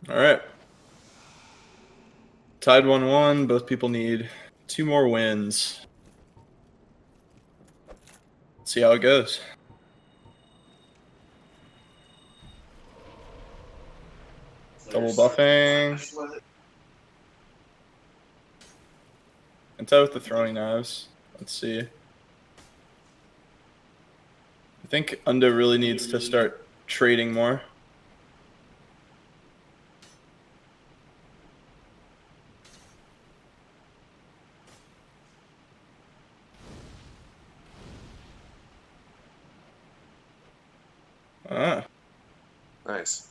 All right. Tied 1-1. Both people need 2 more wins. Let's see how it goes. Double buffing. Hentai with the throwing knives. Let's see. I think Unda really needs to start trading more. Ah. Nice.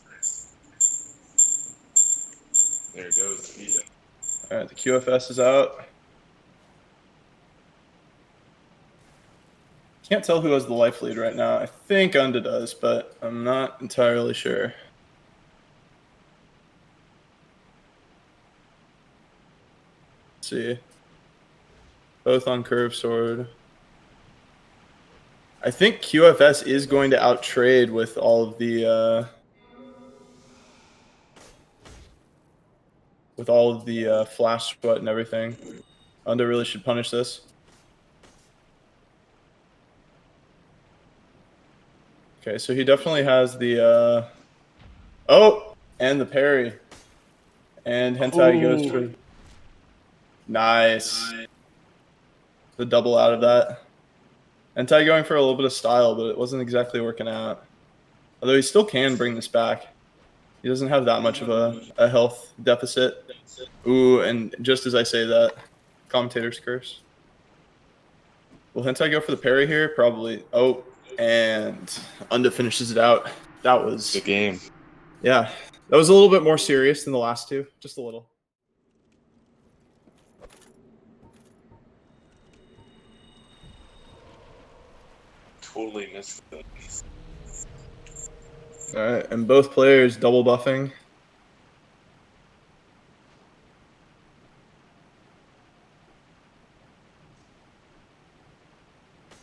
There goes the feedback. All right, the QFS is out. Can't tell who has the life lead right now. I think Unda does, but I'm not entirely sure. Let's see. Both on curve sword. I think QFS is going to outtrade with all of the flash sweat and everything. Unda really should punish this. Okay, so he definitely has the oh, and the parry. And Hentai goes for nice. The double out of that. Hentai going for a little bit of style, but it wasn't exactly working out. Although he still can bring this back. He doesn't have that much of a health deficit. Ooh, and just as I say that, commentator's curse. Will Hentai go for the parry here? Probably. Oh, and Unda finishes it out. That was Good game. Yeah, that was a little bit more serious than the last two. Just a little. Totally missed it. All right, and both players double buffing.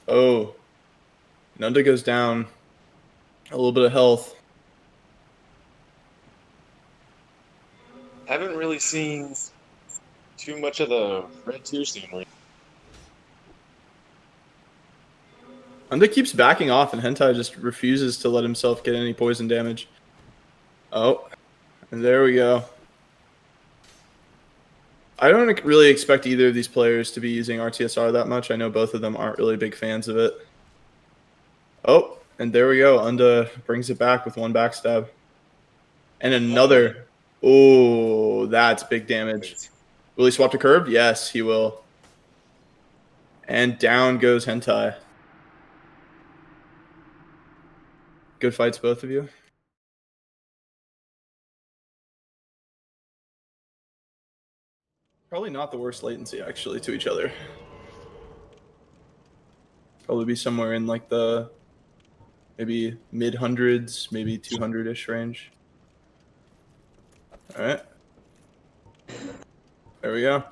Oh, Nunda goes down. A little bit of health. Haven't really seen too much of the red tier scene. Nunda keeps backing off, and Hentai just refuses to let himself get any poison damage. Oh, and there we go. I don't really expect either of these players to be using RTSR that much. I know both of them aren't really big fans of it. Oh, and there we go. Unda brings it back with one backstab. And another. Oh, that's big damage. Will he swap to curved? Yes, he will. And down goes Hentai. Good fights, both of you. Probably not the worst latency, actually, to each other. Probably be somewhere in like the maybe mid-hundreds, maybe 200-ish range. All right. There we go.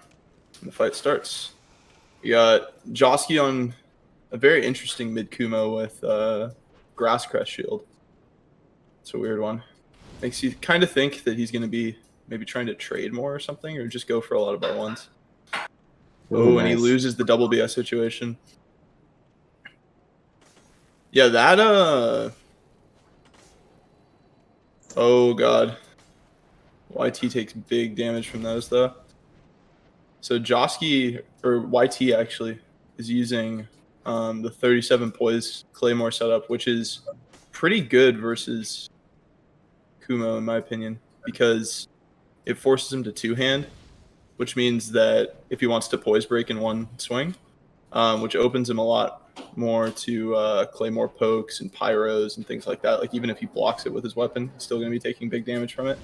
And the fight starts. We got Josky on a very interesting mid-Kumo with Grass Crest Shield. It's a weird one. Makes you kind of think that he's going to be maybe trying to trade more or something, or just go for a lot of R1s. Oh, and he loses the double BS situation. Yeah, that oh god. YT takes big damage from those though. So Josky, or YT actually, is using the 37 poise Claymore setup, which is pretty good versus Kumo in my opinion, because it forces him to two-hand, which means that if he wants to poise break in one swing, which opens him a lot more to Claymore pokes and pyros and things like that. Like even if he blocks it with his weapon, he's still going to be taking big damage from it.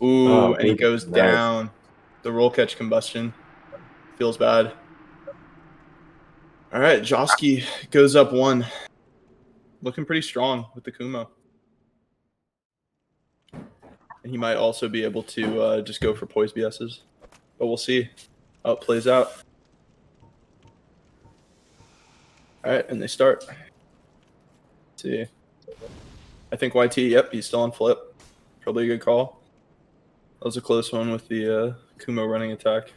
Ooh, and he goes down. The roll catch combustion feels bad. All right, Josky goes up one. Looking pretty strong with the Kumo. And he might also be able to just go for poise BSs. But we'll see how it plays out. All right, and they start. Let's see. I think YT, yep, he's still on flip. Probably a good call. That was a close one with the Kumo running attack.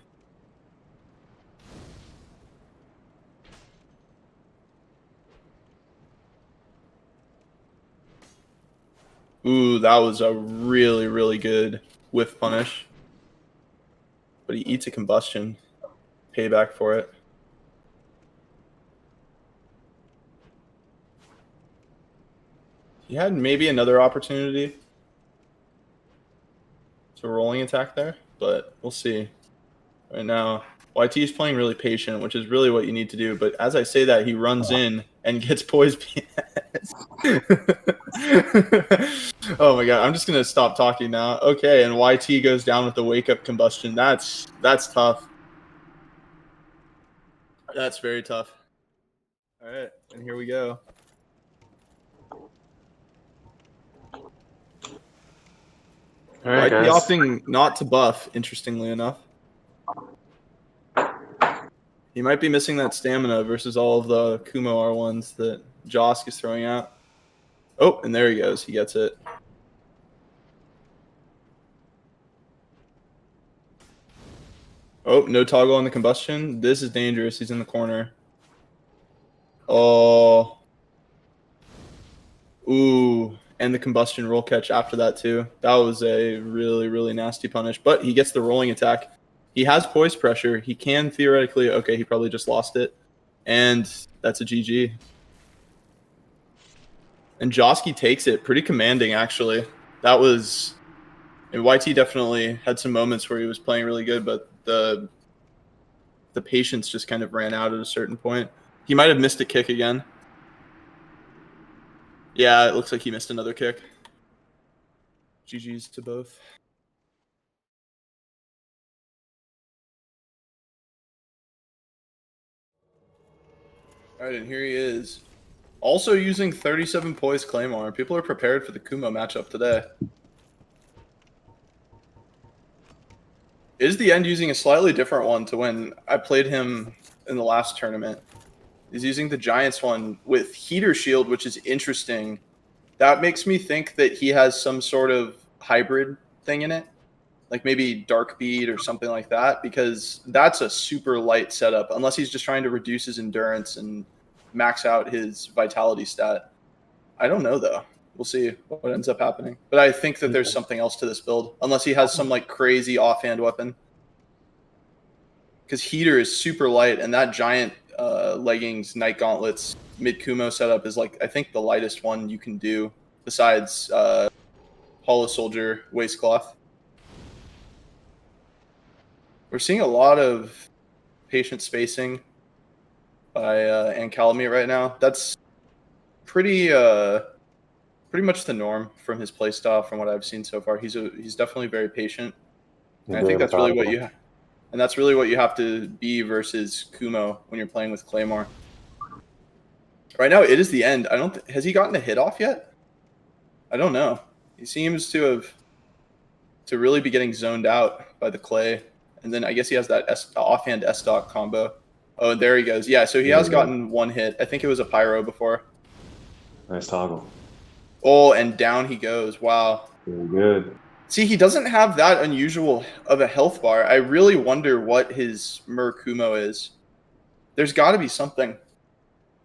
Ooh, that was a really, really good whiff punish. But he eats a combustion. Payback for it. He had maybe another opportunity to rolling attack there, but we'll see. Right now, YT is playing really patient, which is really what you need to do. But as I say that, he runs in and gets poised PS. Oh my god, I'm just gonna stop talking now. Okay, and YT goes down with the wake up combustion. That's tough. That's very tough. All right, and here we go. All right, YT guys. opting not to buff, interestingly enough. He might be missing that stamina versus all of the Kumo R1s that Josk is throwing out. Oh, and there he goes. He gets it. Oh, no toggle on the combustion. This is dangerous. He's in the corner. Oh. Ooh. And the combustion roll catch after that, too. That was a really, really nasty punish. But he gets the rolling attack. He has poise pressure. He can theoretically... Okay, he probably just lost it. And that's a GG. And Josky takes it. Pretty commanding, actually. That was... And YT definitely had some moments where he was playing really good, but the patience just kind of ran out at a certain point. He might have missed a kick again. Yeah, it looks like he missed another kick. GG's to both. All right, and here he is. Also using 37 poise Claymore. People are prepared for the Kumo matchup today. Is the end using a slightly different one to when I played him in the last tournament? He's using the Giants one with Heater Shield, which is interesting. That makes me think that he has some sort of hybrid thing in it, like maybe Dark Bead or something like that, because that's a super light setup, unless he's just trying to reduce his endurance and max out his vitality stat. I don't know, though. We'll see what ends up happening. But I think that there's something else to this build, unless he has some like crazy offhand weapon. Because Heater is super light, and that giant leggings, Night Gauntlets, mid Kumo setup is like, I think, the lightest one you can do besides Hollow Soldier Waistcloth. We're seeing a lot of patient spacing by Ancalamite right now. That's pretty much the norm from his playstyle, from what I've seen so far. He's definitely very patient. And I think that's really what you and that's really what you have to be versus Kumo when you're playing with Claymore. Right now, it is the end. I don't. Has he gotten a hit off yet? I don't know. He seems to really be getting zoned out by the clay, and then I guess he has that offhand S-Stock combo. Oh, and there he goes. Yeah, so he has gotten one hit. I think it was a pyro before. Nice toggle. Oh, and down he goes. Wow. Very good. See, he doesn't have that unusual of a health bar. I really wonder what his Kumo is. There's got to be something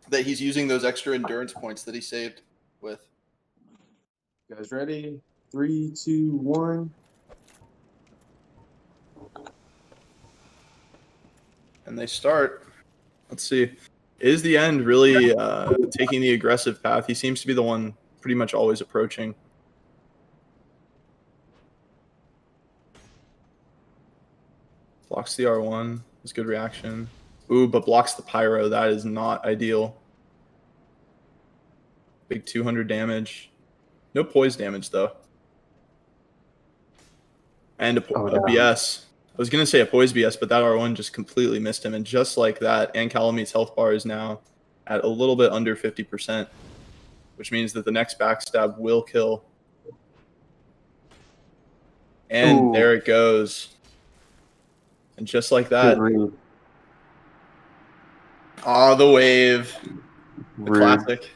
that he's using those extra endurance points that he saved with. You guys ready? 3, 2, 1. And they start. Let's see. Is the end really taking the aggressive path? He seems to be the one pretty much always approaching. Blocks the R1. It's good reaction. Ooh, but blocks the pyro. That is not ideal. Big 200 damage. No poise damage, though. And a BS. I was going to say a poise BS, but that R1 just completely missed him. And just like that, Ancalamite's health bar is now at a little bit under 50%, which means that the next backstab will kill. And there it goes. And just like that. Ah, the wave. The classic.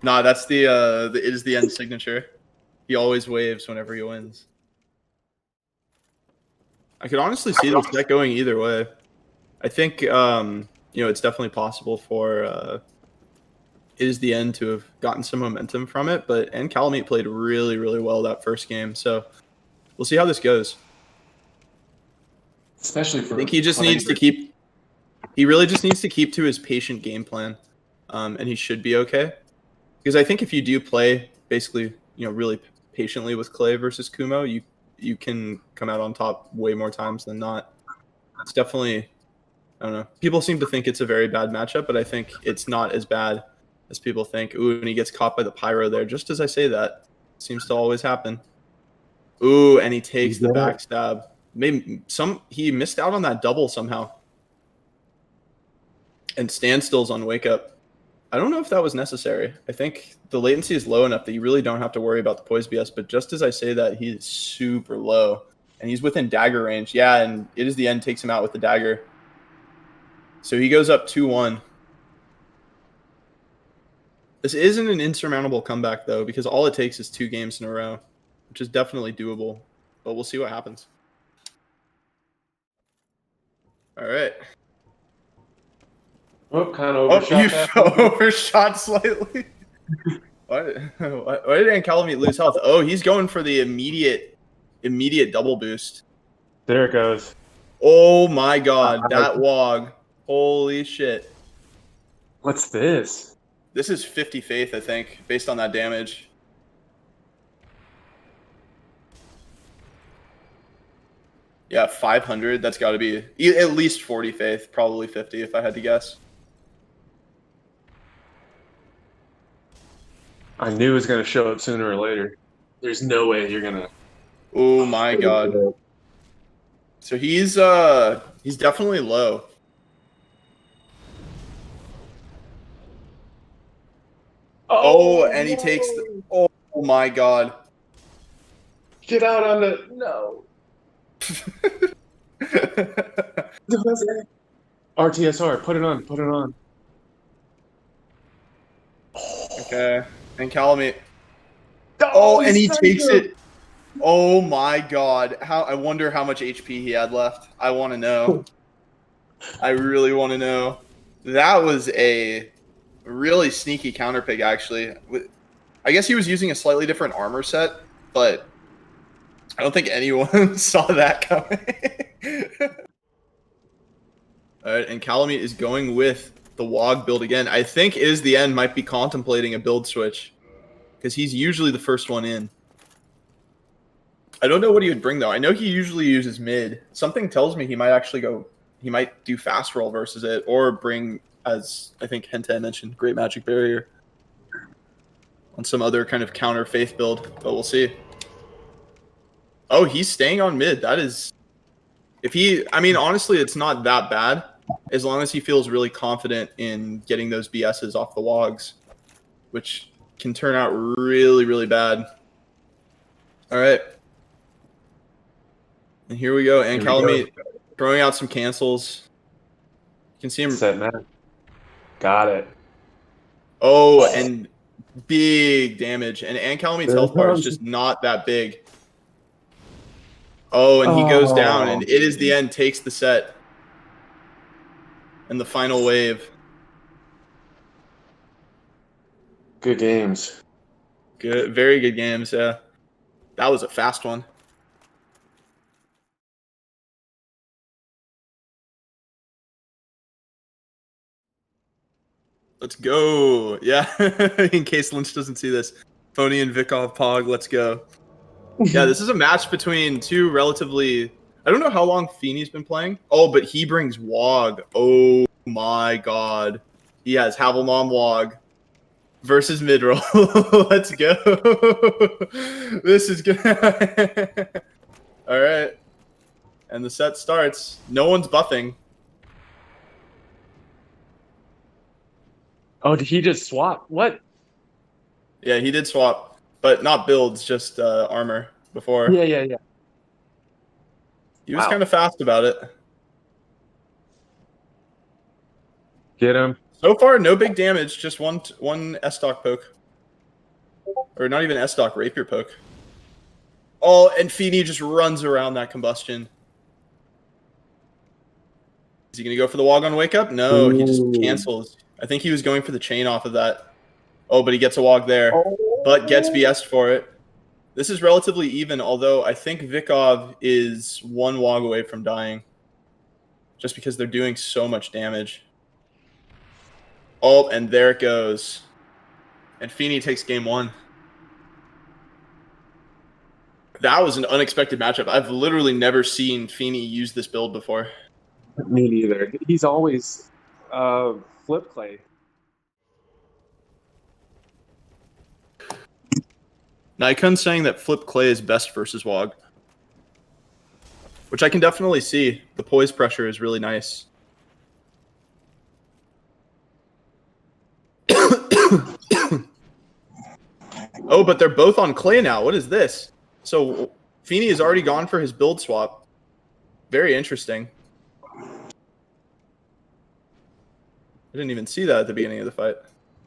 Nah, that's the it is the end signature. He always waves whenever he wins. I could honestly see this deck going either way. I think it's definitely possible for It Is the End to have gotten some momentum from it, but Calamite played really, really well that first game, so we'll see how this goes. Especially for I think he just needs to keep. He really just needs to keep to his patient game plan, and he should be okay. Because I think if you do play basically, really patiently with Clay versus Kumo, you can come out on top way more times than not. It's definitely, I don't know. People seem to think it's a very bad matchup, but I think it's not as bad as people think. Ooh, and he gets caught by the pyro there. Just as I say that, seems to always happen. Ooh, and he takes the backstab. Maybe he missed out on that double somehow. And standstills on wake up. I don't know if that was necessary. I think the latency is low enough that you really don't have to worry about the poise BS. But just as I say that, he's super low. And he's within dagger range. Yeah, and It Is the End takes him out with the dagger. So he goes up 2-1. This isn't an insurmountable comeback, though, because all it takes is 2 games in a row, which is definitely doable. But we'll see what happens. All right. Oh, kind of overshot you that. overshot slightly. Why did Calamite lose health? Oh, he's going for the immediate double boost. There it goes. Oh my god, that wog. Holy shit. What's this? This is 50 faith, I think, based on that damage. Yeah, 500. That's got to be at least 40 faith, probably 50 if I had to guess. I knew it was going to show up sooner or later. There's no way you're going to... Oh my god. So he's definitely low. Oh, and he takes the... Oh my god. Get out on the... No. RTSR, put it on, put it on. Okay. And Calamite. Oh, and he takes it. Oh my god. I wonder how much HP he had left. I want to know. I really want to know. That was a really sneaky counter pick, actually. I guess he was using a slightly different armor set, but I don't think anyone saw that coming. All right, and Calamite is going with the Wog build again. I think It Is the End might be contemplating a build switch because he's usually the first one in. I don't know what he would bring, though. I know he usually uses mid. Something tells me he might actually go... He might do fast roll versus it or bring, as I think Hente mentioned, Great Magic Barrier on some other kind of counter faith build, but we'll see. Oh, he's staying on mid. That is... I mean, honestly, it's not that bad as long as he feels really confident in getting those BSs off the Wogs, which can turn out really, really bad. All right. And here we go. And Calamite throwing out some cancels. You can see him. Set man. Got it. Oh, and big damage. And Calamite's health bar is just not that big. Oh, and he goes down, and It Is the End takes the set. And the final wave. Good games. Good, very good games, yeah. That was a fast one. Let's go. Yeah, in case Linch doesn't see this. Phony and Vikov Pog, let's go. Yeah, this is a match between two relatively... I don't know how long Feeney's been playing. Oh, but he brings Wog. Oh my god. He has Havelmom Wog versus Midroll. Let's go. This is good. All right. And the set starts. No one's buffing. Oh, did he just swap? What? Yeah, he did swap, but not builds, just armor before. Yeah. He was kind of fast about it. Get him. So far, no big damage, just one S-Stock poke. Or not even S-Stock, Rapier poke. Oh, and Feeney just runs around that combustion. Is he going to go for the Wog on wake up? No, he just Ooh. cancels. I think he was going for the chain off of that. Oh, but he gets a Wog there. Oh. But gets BS'd for it. This is relatively even, although I think Vikov is one Wog away from dying. Just because they're doing so much damage. Oh, and there it goes. And Feeney takes game 1. That was an unexpected matchup. I've literally never seen Feeney use this build before. Me neither. He's always flip clay. Nikon's saying that Flip Clay is best versus Wog. Which I can definitely see. The poise pressure is really nice. Oh, but they're both on Clay now. What is this? So Feeney has already gone for his build swap. Very interesting. I didn't even see that at the beginning of the fight.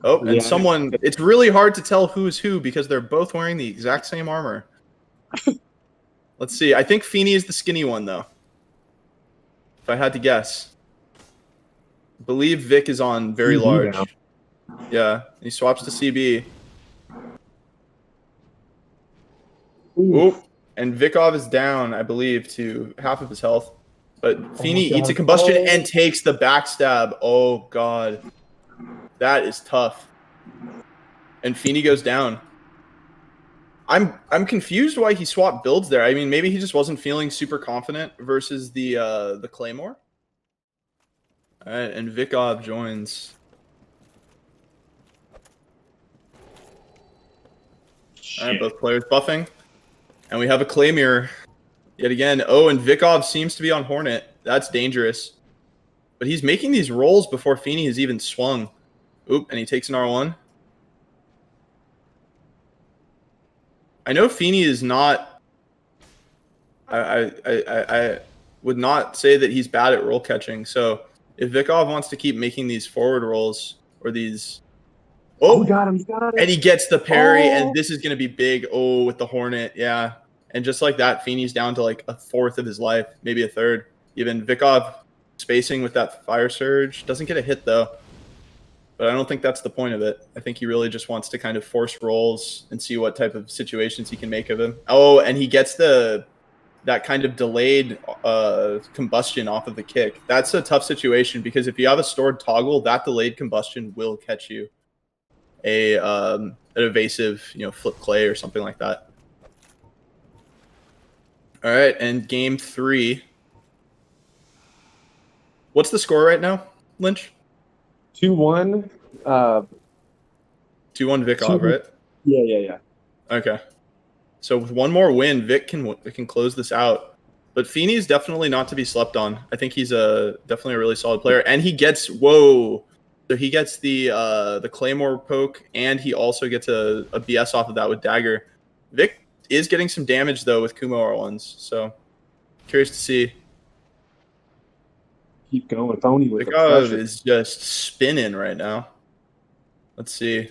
Oh, and someone... It's really hard to tell who's who because they're both wearing the exact same armor. Let's see. I think Feeney is the skinny one, though. If I had to guess. I believe Vic is on very large. Now. Yeah, he swaps to CB. Ooh. And Vikov is down, I believe, to half of his health. But Feeney eats a combustion and takes the backstab. Oh, God. That is tough. And Feeney goes down. I'm confused why he swapped builds there. I mean, maybe he just wasn't feeling super confident versus the Claymore. All right, and Vikov joins. All right, both players buffing. And we have a Claymore yet again. Oh, and Vikov seems to be on Hornet. That's dangerous. But he's making these rolls before Feeney has even swung. Oop, and he takes an R1. I know Feeney is not... I would not say that he's bad at roll catching. So if Vikov wants to keep making these forward rolls or these... Oh, he got him. He got him. And he gets the parry, and this is going to be big. Oh, with the Hornet, yeah. And just like that, Feeney's down to like a fourth of his life, maybe a third. Even Vikov spacing with that fire surge. Doesn't get a hit, though. But I don't think that's the point of it. I think he really just wants to kind of force rolls and see what type of situations he can make of him. Oh, and he gets that kind of delayed combustion off of the kick. That's a tough situation because if you have a stored toggle, that delayed combustion will catch you an evasive, flip clay or something like that. All right, and game 3. What's the score right now, Lynch? 2-1. 2-1 Vikov, right? Yeah. Okay. So with one more win, Vic can close this out. But Feeney's definitely not to be slept on. I think he's definitely a really solid player. And he gets so he gets the Claymore poke, and he also gets a BS off of that with Dagger. Vic is getting some damage though with Kumo R1s. So curious to see. Keep going, Tony. Vikov is just spinning right now. Let's see.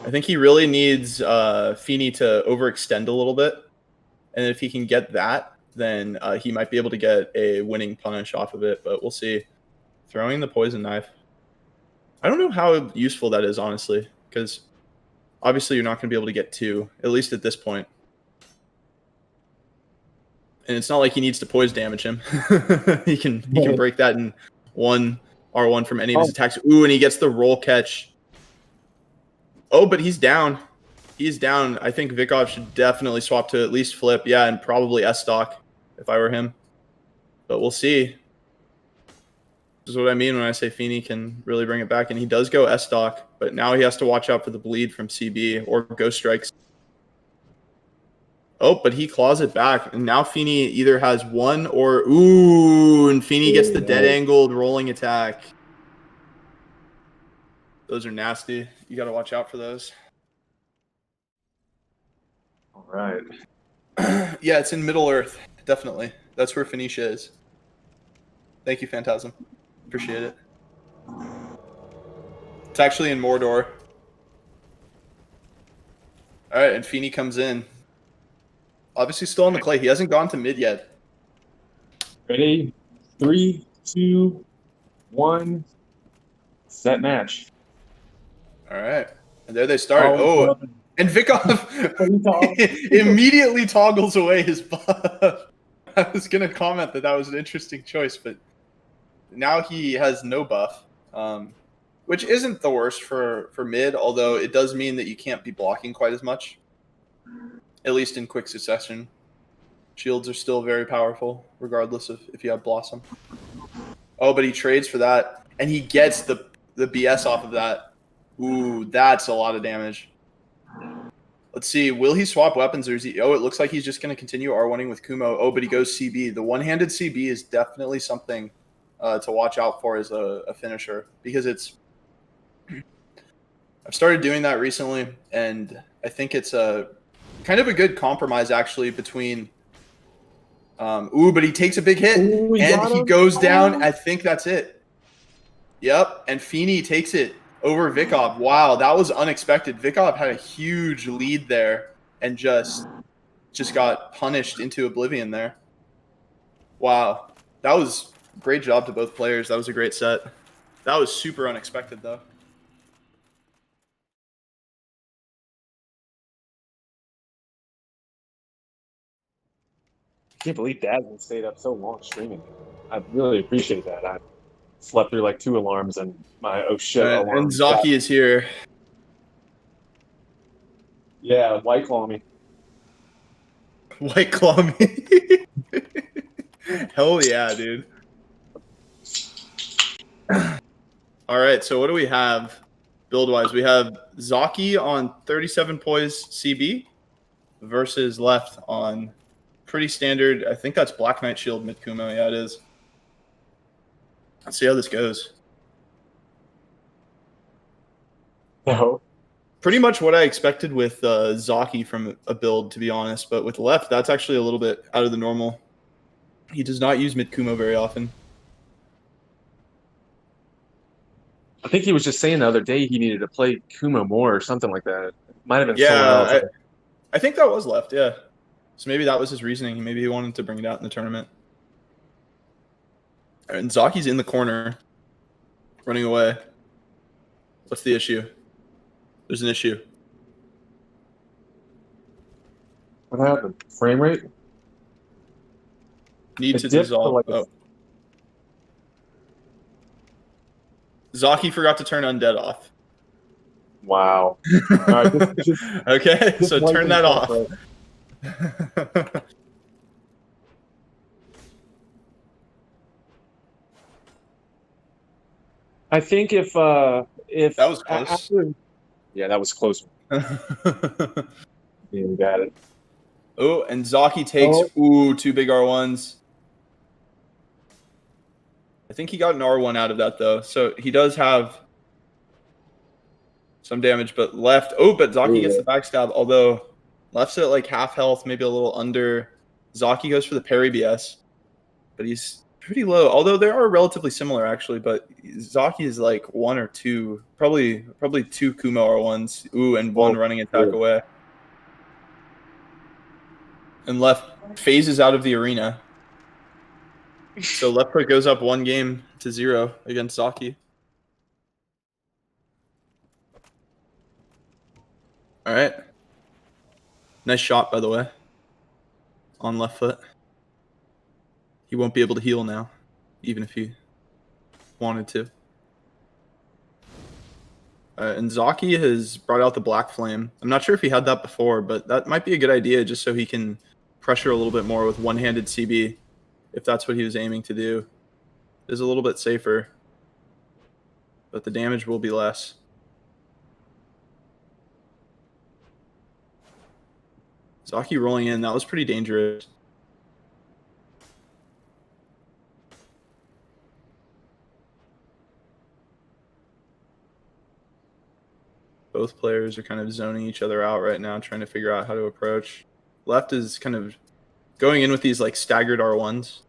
I think he really needs Feeney to overextend a little bit. And if he can get that, then he might be able to get a winning punish off of it. But we'll see. Throwing the poison knife. I don't know how useful that is, honestly. Because obviously you're not going to be able to get 2, at least at this point. And it's not like he needs to poise damage him. he can break that in 1 R1 from any of his attacks. Ooh, and he gets the roll catch. Oh, but he's down. He's down. I think Vikov should definitely swap to at least flip. Yeah, and probably S-stock if I were him. But we'll see. This is what I mean when I say Feeney can really bring it back. And he does go S-stock, but now he has to watch out for the bleed from CB or Ghost Strikes. Oh, but he claws it back. And now Feeney either has 1 or... Ooh, and Feeney gets the dead-angled rolling attack. Those are nasty. You got to watch out for those. All right. Yeah, it's in Middle Earth. Definitely. That's where Phoenicia is. Thank you, Phantasm. Appreciate it. It's actually in Mordor. All right, and Feeney comes in. Obviously still on the clay. He hasn't gone to mid yet. Ready? 3, 2, 1. Set match. All right. And there they start. Oh, Oh, and Vikov immediately toggles away his buff. I was going to comment that was an interesting choice, but now he has no buff, which isn't the worst for mid, although it does mean that you can't be blocking quite as much, at least in quick succession. Shields are still very powerful, regardless of if you have Blossom. Oh, but he trades for that, and he gets the BS off of that. Ooh, that's a lot of damage. Let's see. Will he swap weapons, or is he? Oh, it looks like he's just going to continue R1ing with Kumo. Oh, but he goes CB. The one-handed CB is definitely something to watch out for as a finisher, because it's. I've started doing that recently, and I think it's a kind of a good compromise actually between. But he takes a big hit, Ooh, and he goes down. Oh. I think that's it. Yep, and Feeney takes it over Vikov. Wow, that was unexpected. Vikov had a huge lead there and just got punished into oblivion there. Wow, that was a great job to both players. That was a great set. That was super unexpected, though. I can't believe Dad stayed up so long streaming. I really appreciate that. I slept through like 2 alarms and my oh shit alarm. And Zaki is here. Yeah, White Claw me. White Claw me. Hell yeah, dude. All right, so what do we have build-wise? We have Zaki on 37 poise CB versus left on pretty standard. I think that's Black Knight Shield mid Kumo. Yeah, it is. Let's see how this goes. No. Pretty much what I expected with Zaki from a build, to be honest. But with left, that's actually a little bit out of the normal. He does not use mid Kumo very often. I think he was just saying the other day he needed to play Kumo more or something like that. It might have been someone else. I think that was left, yeah. So maybe that was his reasoning. Maybe he wanted to bring it out in the tournament. And Zaki's in the corner, running away. What's the issue? There's an issue. What happened? Frame rate? Need to dissolve. Oh. Zaki forgot to turn undead off. Wow. All right, okay, so turn that off. I think if that was close. Yeah, that was close. Yeah, you got it. Oh, and Zaki takes 2 big R1s. I think he got an R1 out of that though, so he does have some damage. But left, but Zaki gets the backstab. Although left's at like half health, maybe a little under. Zaki goes for the parry BS, but he's pretty low. Although they are relatively similar actually, but Zaki is like 1 or 2, probably 2 Kumo R1s. Ooh, and 1 running attack away. And left phases out of the arena. So left foot goes up 1 game to 0 against Zaki. All right. Nice shot, by the way, on left foot. He won't be able to heal now, even if he wanted to. And Zaki has brought out the Black Flame. I'm not sure if he had that before, but that might be a good idea just so he can pressure a little bit more with one-handed CB, if that's what he was aiming to do. It is a little bit safer, but the damage will be less. Zaki rolling in, that was pretty dangerous. Both players are kind of zoning each other out right now, trying to figure out how to approach. Left is kind of going in with these like staggered R1s.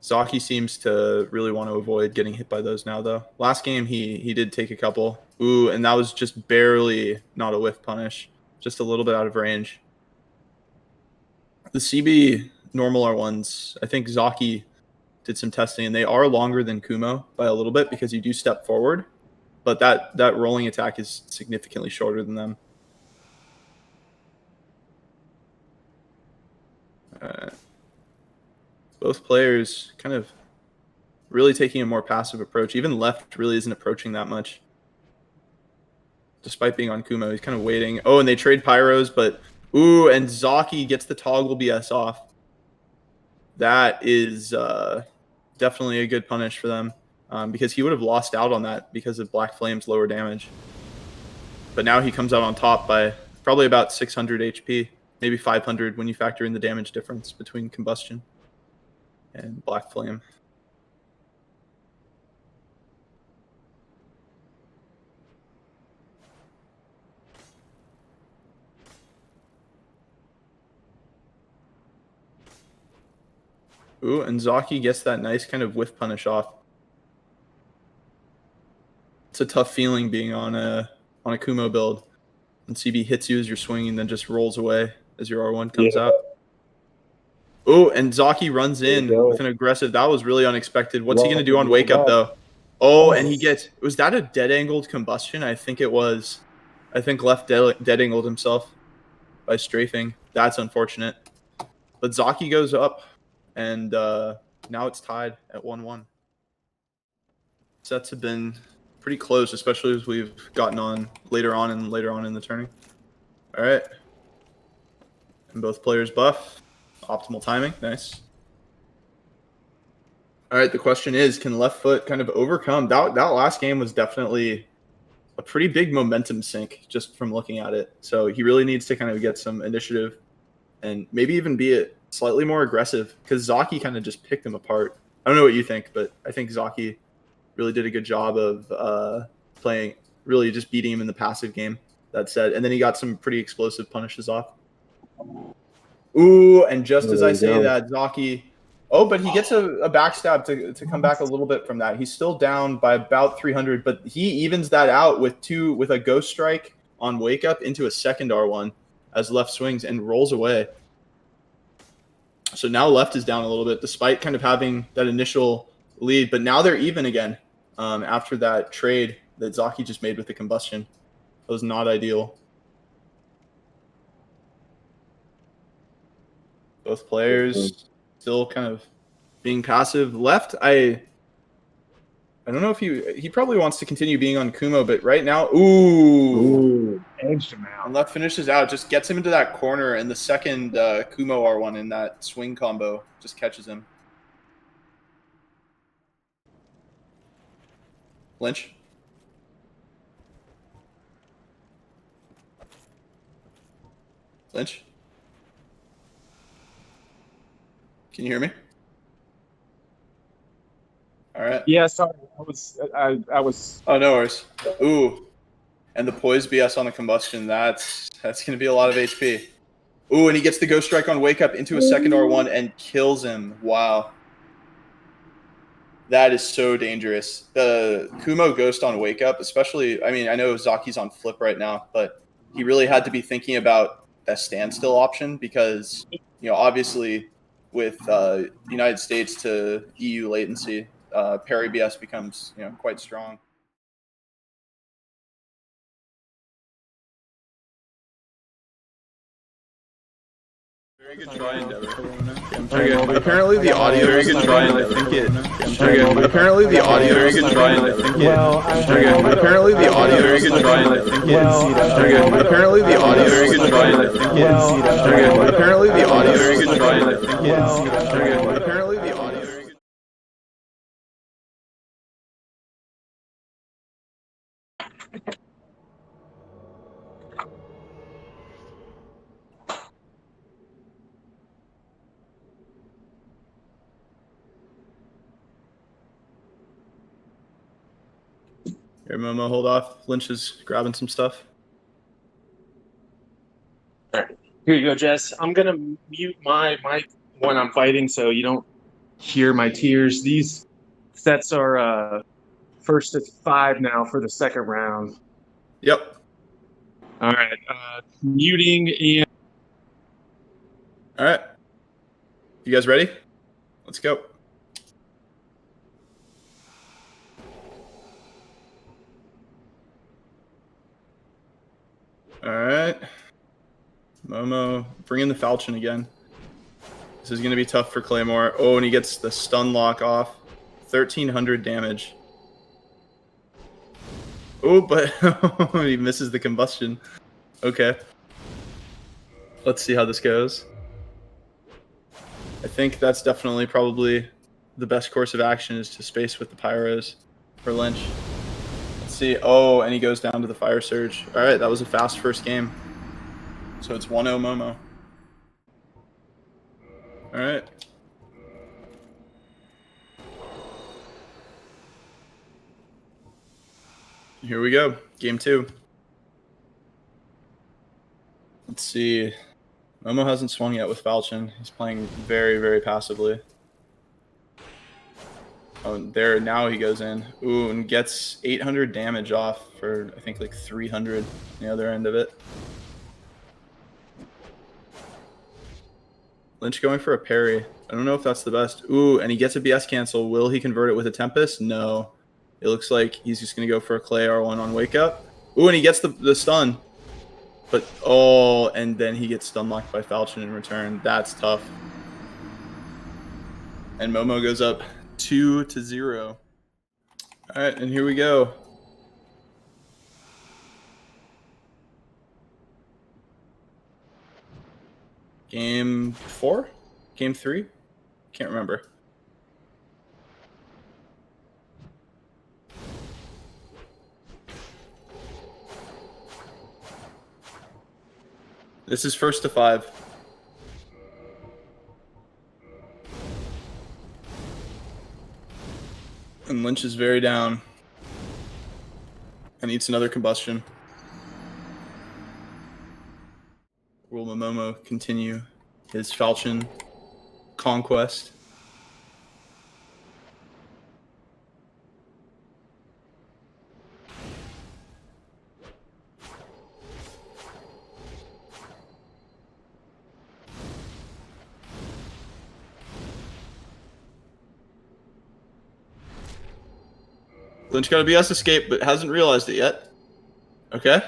Zaki seems to really want to avoid getting hit by those now, though. Last game, he did take a couple. Ooh, and that was just barely not a whiff punish. Just a little bit out of range. The CB normal R1s, I think Zaki did some testing, and they are longer than Kumo by a little bit because you do step forward, but that rolling attack is significantly shorter than them. Both players kind of really taking a more passive approach. Even Left really isn't approaching that much. Despite being on Kumo, he's kind of waiting. Oh, and they trade Pyros, but ooh, and Zaki gets the toggle BS off. That is definitely a good punish for them because he would have lost out on that because of Black Flame's lower damage. But now he comes out on top by probably about 600 HP, maybe 500 when you factor in the damage difference between Combustion and Black Flame. Ooh, and Zaki gets that nice kind of whiff punish off. It's a tough feeling being on a Kumo build. And CB hits you as you're swinging, then just rolls away as your R1 comes out. Oh, and Zaki runs in with an aggressive. That was really unexpected. What's he going to do on Wake Up, though? Oh, and he gets... Was that a dead-angled Combustion? I think it was. I think Left dead-angled himself by strafing. That's unfortunate. But Zaki goes up, and now it's tied at 1-1. Sets have been pretty close, especially as we've gotten on later on in the turning. All right. And both players buff. Optimal timing. Nice. All right, the question is, can Left Foot kind of overcome? That last game was definitely a pretty big momentum sink just from looking at it. So he really needs to kind of get some initiative and maybe even be slightly more aggressive because Zaki kind of just picked him apart. I don't know what you think, but I think Zaki really did a good job of playing, really just beating him in the passive game. That said, and then he got some pretty explosive punishes off. Ooh, and just as I say that, Zaki... Oh, but he gets a backstab to come back a little bit from that. He's still down by about 300, but he evens that out with a Ghost Strike on Wake Up into a second R1 as Left swings and rolls away. So now Left is down a little bit despite kind of having that initial lead, but now they're even again after that trade that Zaki just made with the Combustion. That was not ideal. Both players still kind of being passive. Left, I don't know if he probably wants to continue being on Kumo, but right now, ooh, edged him out. And Left finishes out, just gets him into that corner, and the second Kumo R1 in that swing combo just catches him. Linch. Linch. Can you hear me? All right. Yeah, sorry. I was. Oh, no worries. Ooh, and the poise BS on the Combustion. That's going to be a lot of HP. Ooh, and he gets the Ghost Strike on Wake Up into a second R1 and kills him. Wow. That is so dangerous. The Kumo Ghost on Wake Up, especially, I mean, I know Zaki's on flip right now, but he really had to be thinking about that standstill option because, obviously with United States to EU latency, parry BS becomes, quite strong. Very good try, Endeavor. Okay. Apparently the audio. Very good try, and I think it. Okay. Apparently the audio. Very good try, and I think it. Okay. Apparently the audio. Very good try, and I think it. Okay. Apparently the audio. Very good try, and I think it. Okay. Apparently the audio. Very good try, and I think it. Okay. Apparently the audio. Very good. Here, Momo, hold off. Lynch is grabbing some stuff. All right. Here you go, Jess. I'm going to mute my mic when I'm fighting so you don't hear my tears. These sets are first to 5 now for the second round. Yep. All right. Muting and... All right. You guys ready? Let's go. right. Momo, bring in the falchion again. This is going to be tough for Claymore. Oh, and he gets the stun lock off. 1,300 damage. Oh, but he misses the combustion. Okay. Let's see how this goes. I think that's definitely probably the best course of action is to space with the pyros for Linch. Let's see. Oh, and he goes down to the fire surge. All right, that was a fast first game. So it's 1-0 Momo. All right. Here we go. Game 2. Let's see. Momo hasn't swung yet with Falchion. He's playing very, very passively. Oh, there, now he goes in. Ooh, and gets 800 damage off for, I think, like 300 on the other end of it. Linch going for a parry. I don't know if that's the best. Ooh, and he gets a BS cancel. Will he convert it with a Tempest? No. It looks like he's just going to go for a Clay R1 on Wake Up. Ooh, and he gets the stun. But, oh, and then he gets stun locked by Falchion in return. That's tough. And Momo goes up 2-0. All right, and here we go. Game 4? Game 3? Can't remember. This is 1st to 5. And Linch is very down. And eats another combustion. Will Momo continue his Falchion conquest? Linch got a BS escape, but hasn't realized it yet. Okay.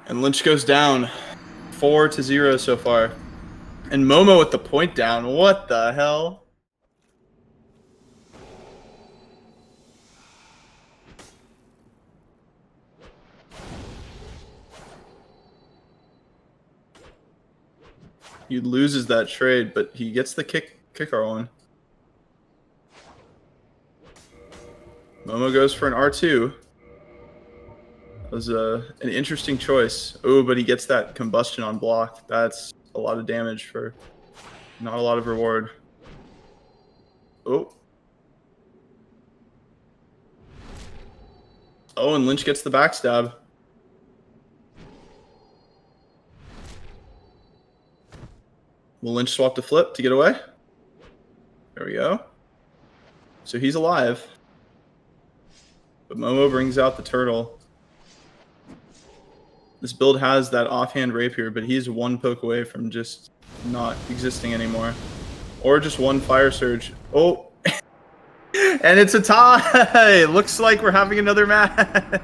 And Linch goes down 4-0 so far. And Momo with the point down. What the hell? He loses that trade, but he gets the kick R1. Momo goes for an R2. That was an interesting choice. Oh, but he gets that combustion on block. That's a lot of damage for not a lot of reward. Oh. Oh, and Linch gets the backstab. Will Linch swap to flip to get away? There we go. So he's alive. But Momo brings out the turtle. This build has that offhand rapier, but he's one poke away from just not existing anymore. Or just one fire surge. Oh! And it's a tie! Looks like we're having another match.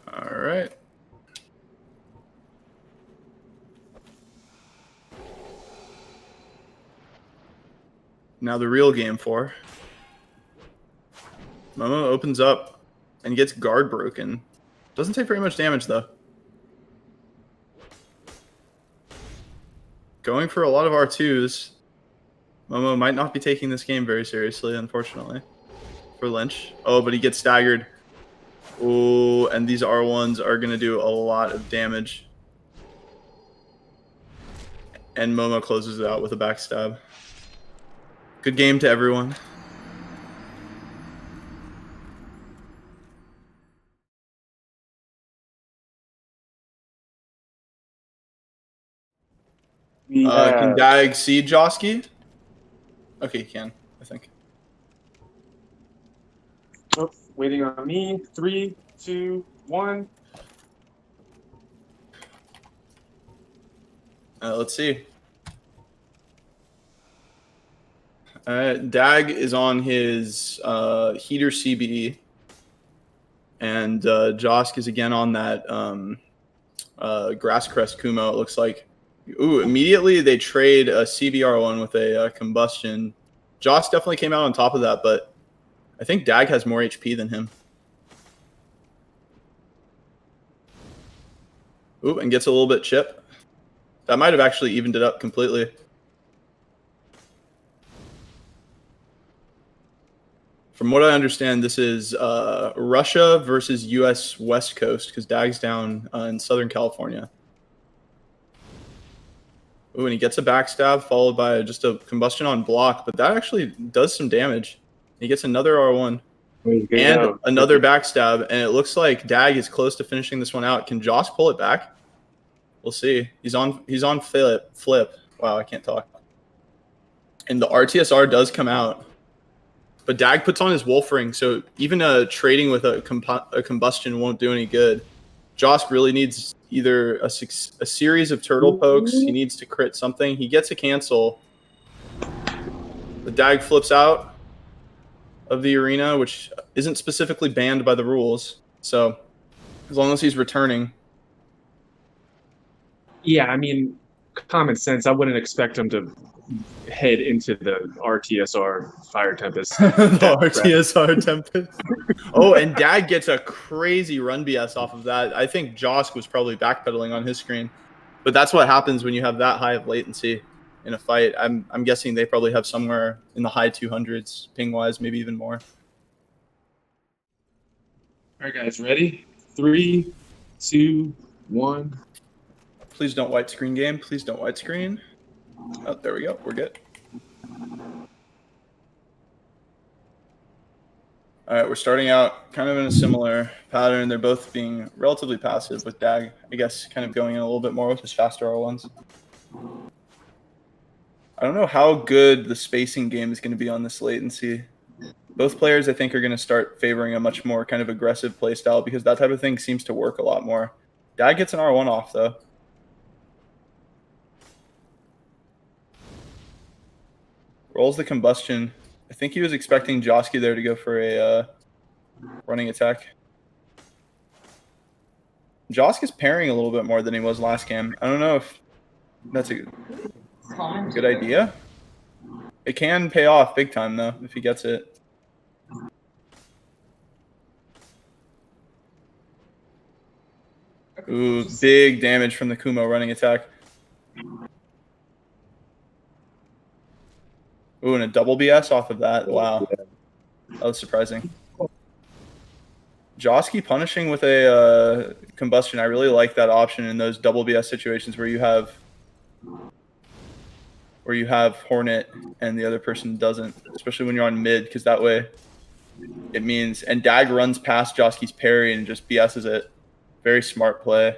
All right. Now the real game 4. Momo opens up and gets guard broken. Doesn't take very much damage though. Going for a lot of R2s. Momo might not be taking this game very seriously, unfortunately, for Linch. Oh, but he gets staggered. Oh, and these R1s are going to do a lot of damage. And Momo closes it out with a backstab. Good game to everyone. Can Dag see Josky? Okay, he can, I think. Oh, waiting on me. 3, 2, 1. Let's see. Dag is on his heater CBE, and Josk is again on that Grass Crest Kumo. It looks like. Ooh! Immediately they trade a CBR1 with a combustion. Josk definitely came out on top of that, but I think Dag has more HP than him. Ooh, and gets a little bit chip. That might have actually evened it up completely. From what I understand, this is Russia versus U.S. West Coast, because Dag's down in Southern California. Ooh, and he gets a backstab followed by just a combustion on block, but that actually does some damage. He gets another R1 and another backstab, and it looks like Dag is close to finishing this one out. Can Josk pull it back? We'll see. He's on flip. Wow, I can't talk. And the RTSR does come out. But Dag puts on his Wolf Ring, so even trading with a combustion won't do any good. Josk really needs either a series of turtle pokes. He needs to crit something. He gets a cancel. The Dag flips out of the arena, which isn't specifically banned by the rules. So as long as he's returning. Yeah, I mean, common sense. I wouldn't expect him to head into the RTSR Fire Tempest. The RTSR Tempest. Oh, and Dag gets a crazy run BS off of that. I think Josk was probably backpedaling on his screen. But that's what happens when you have that high of latency in a fight. I'm guessing they probably have somewhere in the high 200s ping-wise, maybe even more. All right, guys, ready? 3, 2, 1. Please don't white screen game. Please don't white screen. Oh, there we go. We're good. All right, we're starting out kind of in a similar pattern. They're both being relatively passive, with Dag, I guess, kind of going in a little bit more with his faster R1s. I don't know how good the spacing game is going to be on this latency. Both players, I think, are going to start favoring a much more kind of aggressive playstyle because that type of thing seems to work a lot more. Dag gets an R1 off, though. Rolls the combustion. I think he was expecting Josky there to go for a running attack. Josk is parrying a little bit more than he was last game. I don't know if that's a good idea. It can pay off big time, though, if he gets it. Ooh, big damage from the Kumo running attack. Ooh, and a double BS off of that. Wow. That was surprising. Josky punishing with a combustion. I really like that option in those double BS situations where you have Hornet and the other person doesn't, especially when you're on mid, because that way it means, and Dag runs past Josky's parry and just BS's it. Very smart play.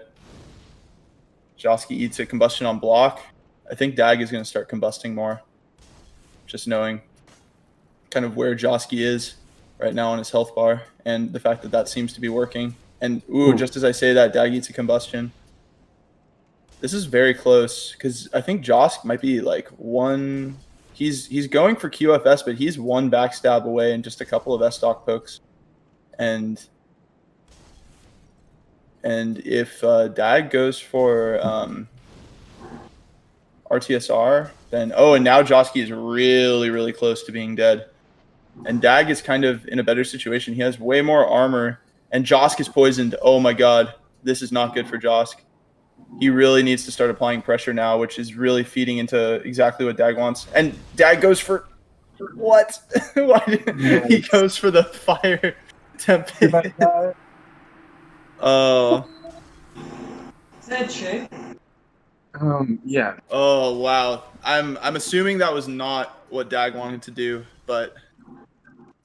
Josky eats a combustion on block. I think Dag is going to start combusting more. Just knowing kind of where Josky is right now on his health bar and the fact that that seems to be working. And, ooh, just as I say that, Dag eats a combustion. This is very close because I think Josk might be like one. He's going for QFS, but he's one backstab away and just a couple of S-stock pokes. And if Dag goes for RTSR, then and now Josky is really, really close to being dead. And Dag is kind of in a better situation. He has way more armor, and Josk is poisoned. Oh my god, this is not good for Josk. He really needs to start applying pressure now, which is really feeding into exactly what Dag wants. And Dag goes for what? He goes for the fire tempest. Oh. Is that true? Yeah. Oh wow. I'm assuming that was not what Dag wanted to do, but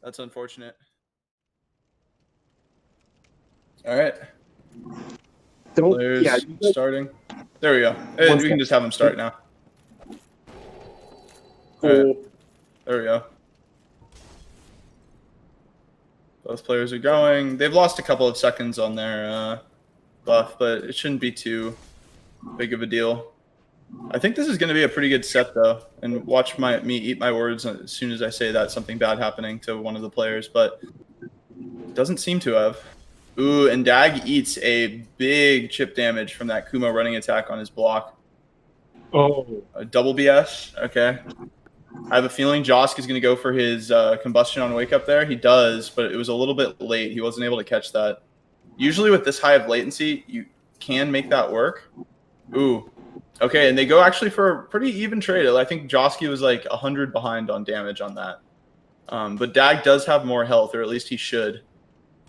that's unfortunate. All right. Players starting. There we go. We can just have them start now. Cool. Right. There we go. Both players are going. They've lost a couple of seconds on their buff, but it shouldn't be too big of a deal. I think this is going to be a pretty good set, though. And watch me eat my words as soon as I say that something bad happening to one of the players, but doesn't seem to have. Ooh, and Dag eats a big chip damage from that Kumo running attack on his block. Oh. A double BS? Okay. I have a feeling Josk is going to go for his combustion on wake up there. He does, but it was a little bit late. He wasn't able to catch that. Usually with this high of latency, you can make that work. Ooh. Okay, and they go actually for a pretty even trade. I think Josky was like 100 behind on damage on that. But Dag does have more health, or at least he should,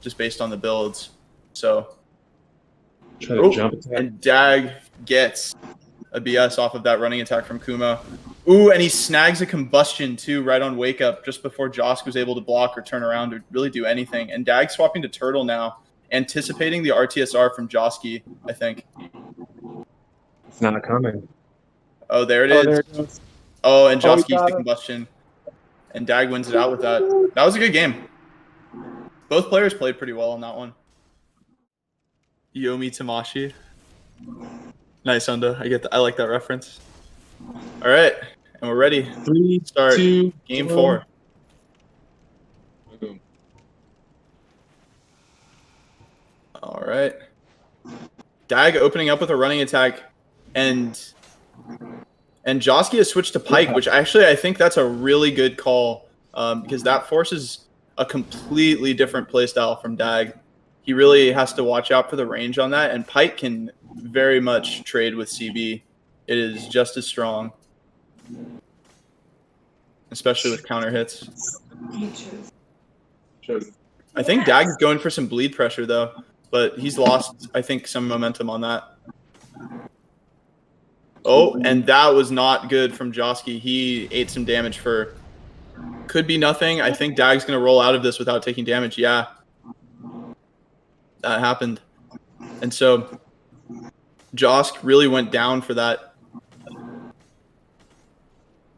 just based on the builds. So, Try to jump attack. And Dag gets a BS off of that running attack from Kumo. Ooh, and he snags a combustion too right on wake up just before Josk was able to block or turn around or really do anything. And Dag swapping to Turtle now, anticipating the RTSR from Josky, I think. It's not coming. Oh, there it Oh, is. there it goes. Oh, and Oh, he Josky's got the it. combustion. And Dag wins it out with that. That was a good game. Both players played pretty well on that one. Yomi Tamashi. Nice, Unda. I like that reference. All right, and we're ready. 3, Start 2, game 1. 4. Boom. All right. Dag opening up with a running attack, and Josky has switched to Pike, which actually I think that's a really good call because that forces a completely different playstyle from Dag. He really has to watch out for the range on that, and Pike can very much trade with CB. It is just as strong, especially with counter hits. I think Dag is going for some bleed pressure, though, but he's lost, I think, some momentum on that. Oh, and that was not good from Josky. He ate some damage for could be nothing. I think Dag's going to roll out of this without taking damage. Yeah, that happened. And so Josk really went down for that.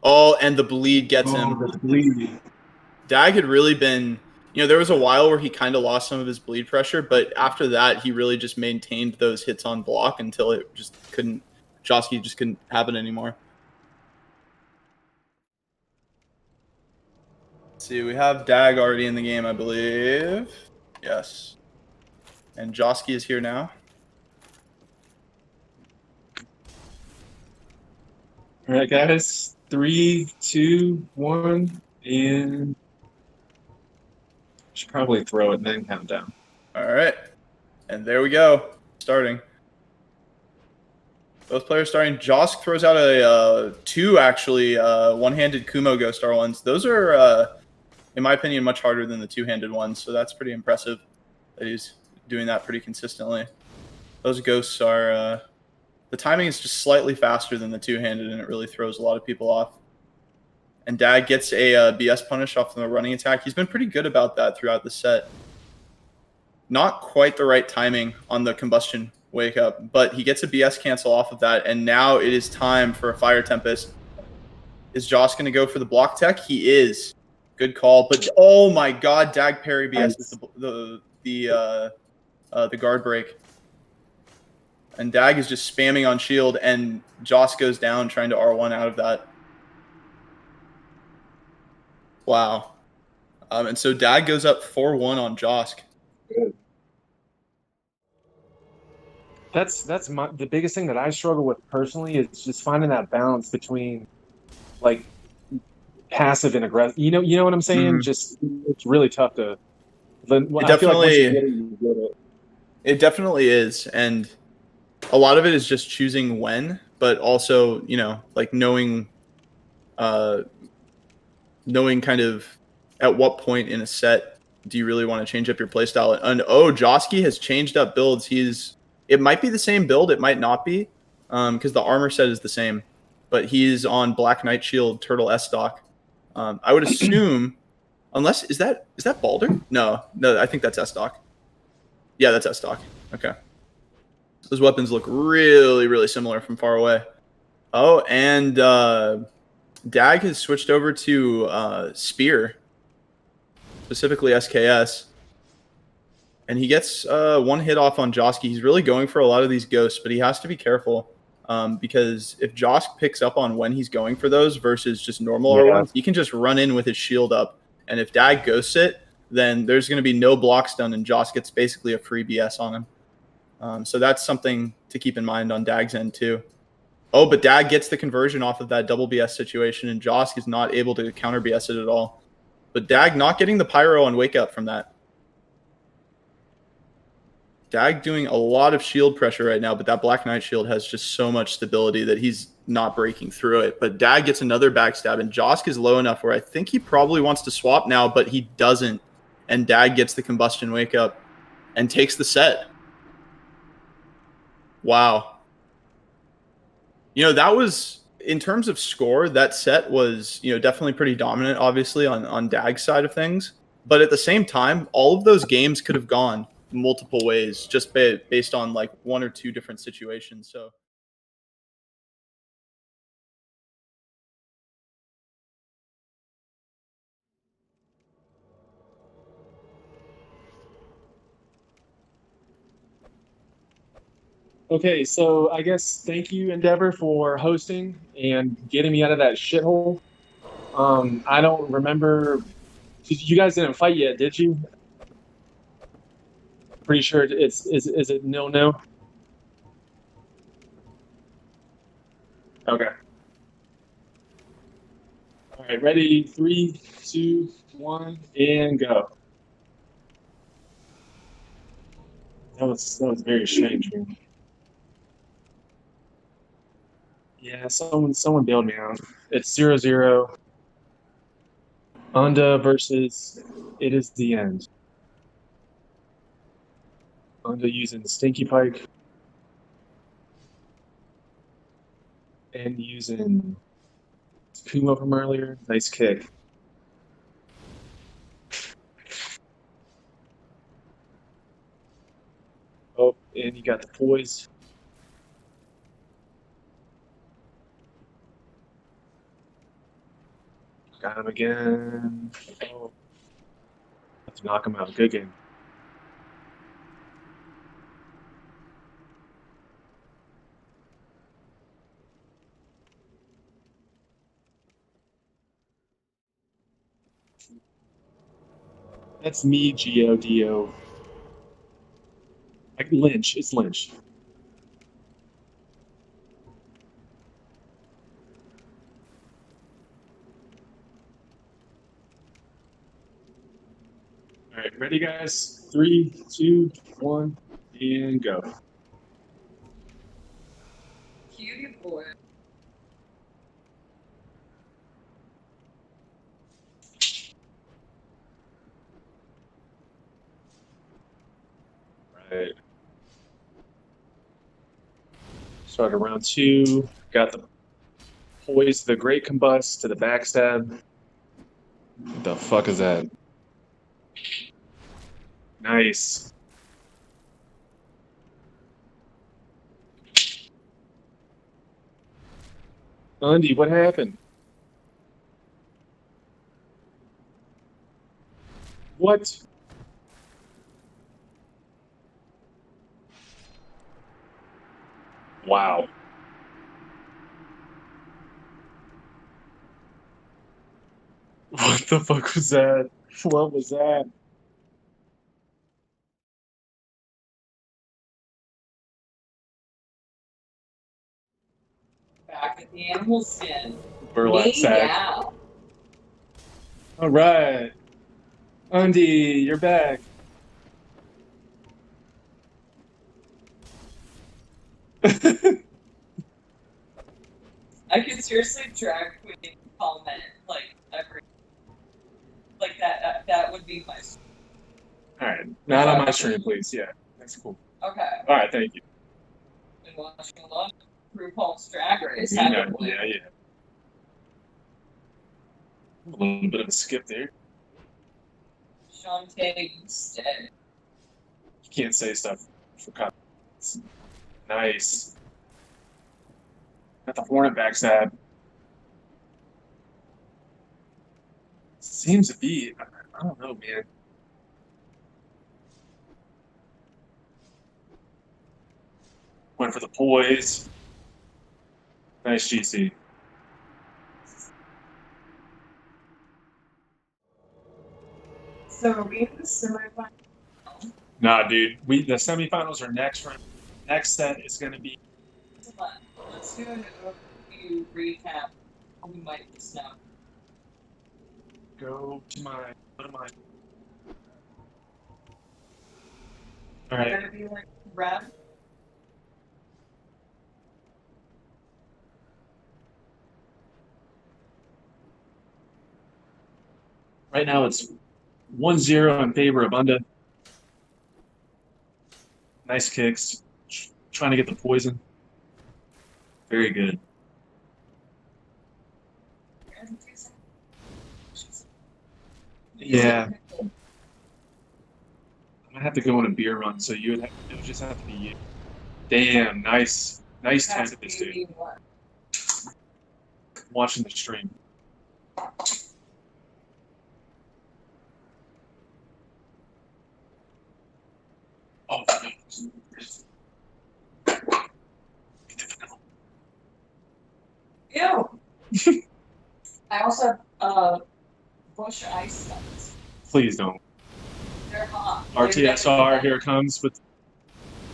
Oh, and the bleed gets him. The bleed. Dag had really been, there was a while where he kind of lost some of his bleed pressure, but after that, he really just maintained those hits on block until it just couldn't, Josky just couldn't have it anymore. Let's see, we have Dag already in the game, I believe. Yes. And Josky is here now. All right, guys. 3, 2, 1, and should probably throw it and then count down. All right. And there we go. Starting. Both players starting. Josk throws out a 2, actually, one-handed Kumo Ghost Star ones. Those are, in my opinion, much harder than the two-handed ones, so that's pretty impressive that he's doing that pretty consistently. Those ghosts are... the timing is just slightly faster than the two-handed, and it really throws a lot of people off. And Dag gets a BS punish off the running attack. He's been pretty good about that throughout the set. Not quite the right timing on the combustion wake up, but he gets a BS cancel off of that, and now it is time for a Fire Tempest. Is Joss going to go for the block tech? He is. Good call, but oh my God, Dag parry BS is the guard break. And Dag is just spamming on shield, and Joss goes down trying to R1 out of that. Wow. And so Dag goes up 4-1 on Josk. That's the biggest thing that I struggle with personally is just finding that balance between like passive and aggressive. You know what I'm saying? Mm-hmm. Just it's really tough to. I feel like once you get it, you get it. It definitely is, and a lot of it is just choosing when, but also like knowing kind of at what point in a set do you really want to change up your playstyle. And Josky has changed up builds. It might be the same build, it might not be, because the armor set is the same, but he's on Black Knight Shield Turtle S stock. I would assume, unless is that Baldur? No, I think that's S stock. Yeah, that's S stock. Okay. Those weapons look really, really similar from far away. Oh, and Dag has switched over to Spear, specifically SKS. And he gets one hit off on Josky. He's really going for a lot of these ghosts, but he has to be careful. because if Josk picks up on when he's going for those versus just normal R1s, he can just run in with his shield up. And if Dag ghosts it, then there's going to be no blocks done, and Josk gets basically a free BS on him. So that's something to keep in mind on Dag's end too. Oh, but Dag gets the conversion off of that double BS situation, and Josk is not able to counter BS it at all. But Dag not getting the pyro on wake up from that. Dag doing a lot of shield pressure right now, but that Black Knight shield has just so much stability that he's not breaking through it. But Dag gets another backstab, and Josk is low enough where I think he probably wants to swap now, but he doesn't. And Dag gets the combustion wake up and takes the set. Wow. You know, that was, in terms of score, that set was, you know, definitely pretty dominant, obviously, on Dag's side of things. But at the same time, all of those games could have gone multiple ways just based on like one or two different situations. So Okay, so I guess thank you, Endeavor, for hosting and getting me out of that shithole. I don't remember. You guys didn't fight yet, did you? Pretty sure is it 0-0? Okay. All right, ready? 3, 2, 1, and go. That was very strange, man. Yeah, someone bailed me out. It's 0-0. Unda versus It Is the End. Unda using Stinky Pike. And using Kuma from earlier. Nice kick. Oh, and you got the poise. Got him again. Oh. Have to knock him out. Good game. That's me, G-O-D-O. Like Lynch. It's Lynch. All right, ready, guys? 3, 2, 1, and go. Cutie boy. Right. Started round 2. Got the poise, the great combust to the backstab. What the fuck is that? Nice. Undy, what happened? What? Wow. What the fuck was that? What was that? Back at the animal skin. Burlap sack. Meow. All right. Undy, you're back. I could seriously drag queen comment like every like that. That would be my. All right. Not on my stream, please. Yeah, that's cool. Okay. All right, thank you. Been watching a lot of RuPaul's Drag Race. Yeah, Haven't we? yeah. A little bit of a skip there. Shantae instead. You can't say stuff for copyright. Nice. Got the Hornet backstab. Seems to be, I don't know, man. Went for the poise. Nice GC. So are we in the semifinal? Nah, dude. The semifinals are next round. Next set is going to be. Let's do an overview recap. We might just know. Go to my. All It's right. gonna be like red. Right now it's 1-0 in favor of Unda. Nice kicks. Trying to get the poison. Very good. Yeah. I'm gonna have to go on a beer run, so it would just have to be you. Damn, nice tactics, dude. Watching the stream. Oh, Ew. I also have bush ice stunts. please don't. They're hot. RTSR, here it comes with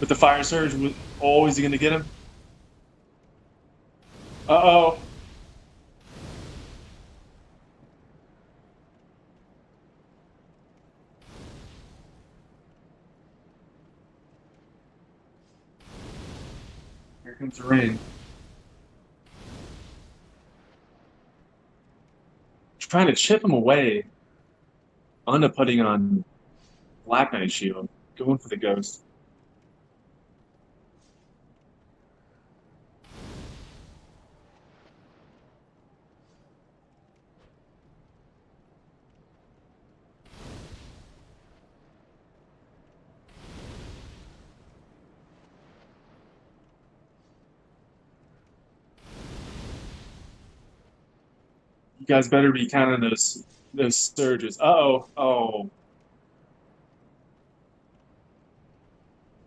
the fire surge. Oh, is he gonna get him? Uh-oh. Here comes the rain. Trying to chip him away. Unda putting on Black Knight Shield. Going for the ghost. You guys better be counting those surges. Uh-oh. Oh.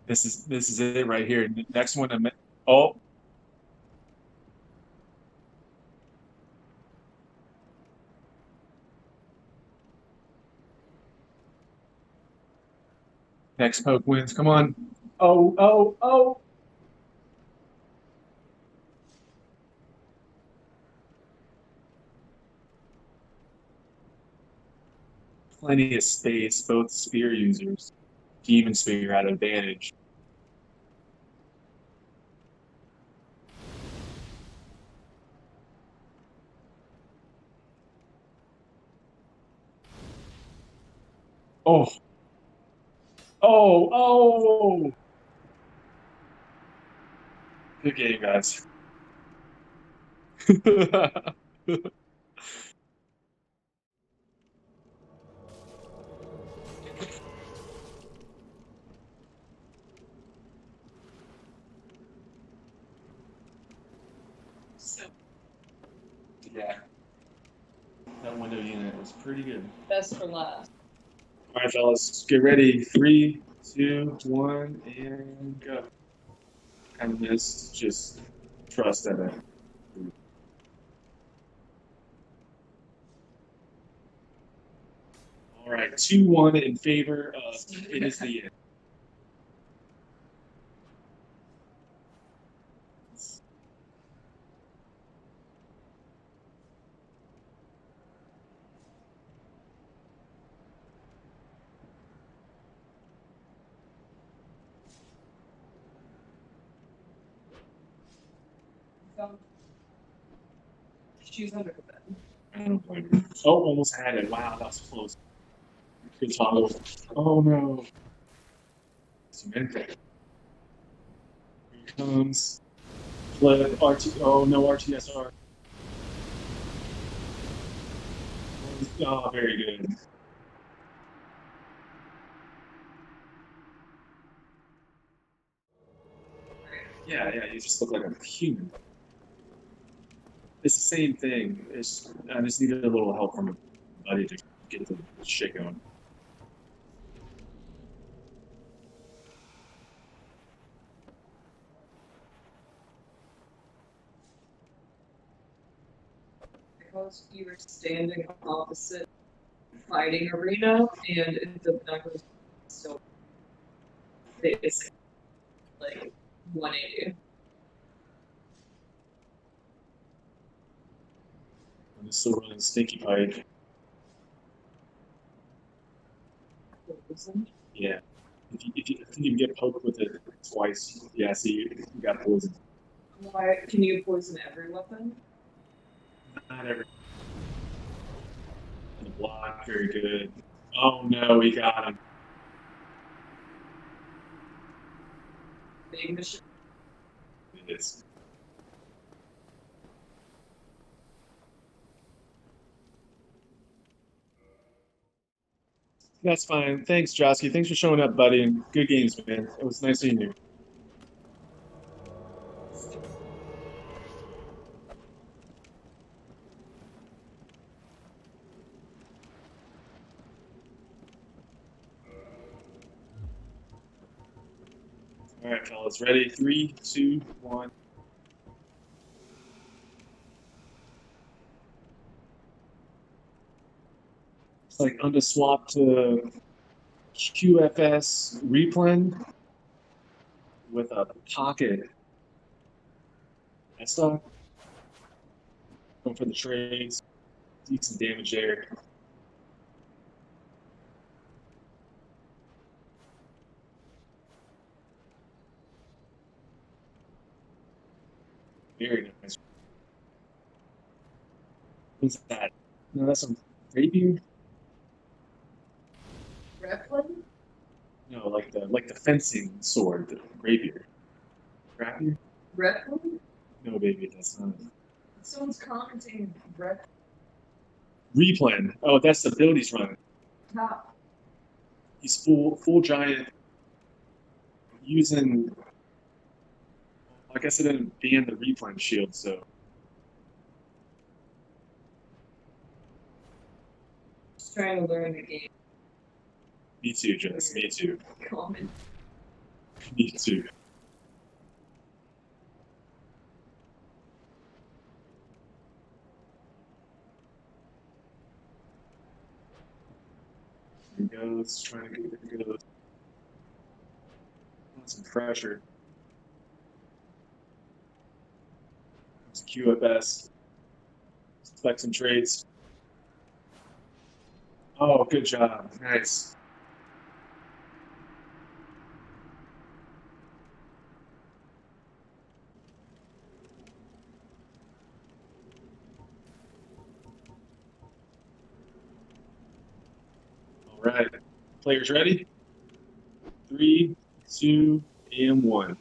This is it right here. Next one. Oh. Next poke wins. Come on. Oh, oh, oh. Plenty of space, both spear users. Demon Spear at advantage. Oh. Oh, oh. Good game, guys. So Yeah. That window unit was pretty good. best for last. All right, fellas, get ready. 3, 2, 1, and go. And this, just trust that. All right, 2-1 in favor of It Is the End. She's under the bed. I don't blame you. Oh, almost had it. Wow, that was close. Good toggle. Oh no. Samantha. Here comes. Flip. Oh no, RTSR. Oh, very good. Yeah, you just look like a human. It's the same thing. I just needed a little help from a buddy to get the shit going. suppose you were standing opposite fighting arena, and the knuckles still facing like 180. I'm still running Stinky Pike. Poison. Yeah. I think you can get poked with it twice. Yeah, see, you got poison. Why can you poison every weapon? Not every. The block, very good. Oh no, we got him. Big machine. It is. That's fine. Thanks, Josky. Thanks for showing up, buddy. And good games, man. It was nice seeing you. All right, fellas. Ready? 3, 2, 1. It's like I'm to swap to QFS replen with a pocket S-Stock. Going for the trades. Decent damage there. Very nice. What's that? No, that's some rapier. Replin? No, like the fencing sword, the rapier. Rapier? Replin? No, baby, that's not. Someone's commenting Replin. Replan. Oh, that's the build he's running. Top. He's full giant. Using. I guess it didn't ban the replan shield, so. Just trying to learn the game. Me too, Jess. Me too. Comment. Me too. Here he goes, trying to get rid of some pressure. It's QFS. Select some trades. Oh, good job. Nice. All right. Players ready? 3, 2, and 1.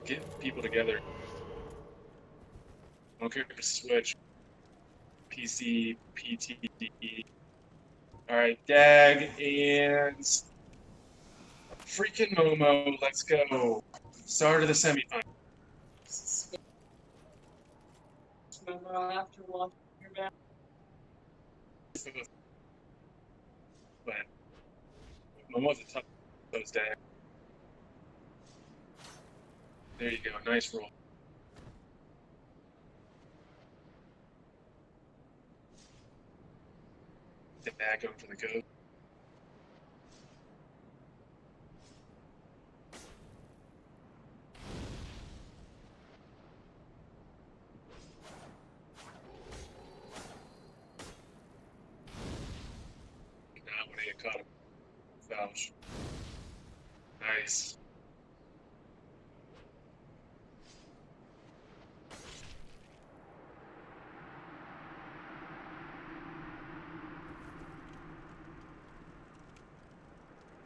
get people together. I don't care if it's Switch, PC, PTDE. All right, Dag and freaking Momo. Let's go. Start of the semifinal. Remember after watching your back. But Momo's a tough those Dag. There you go. Nice roll. Dag going for the go. Not when he caught him. Fouch. Nice.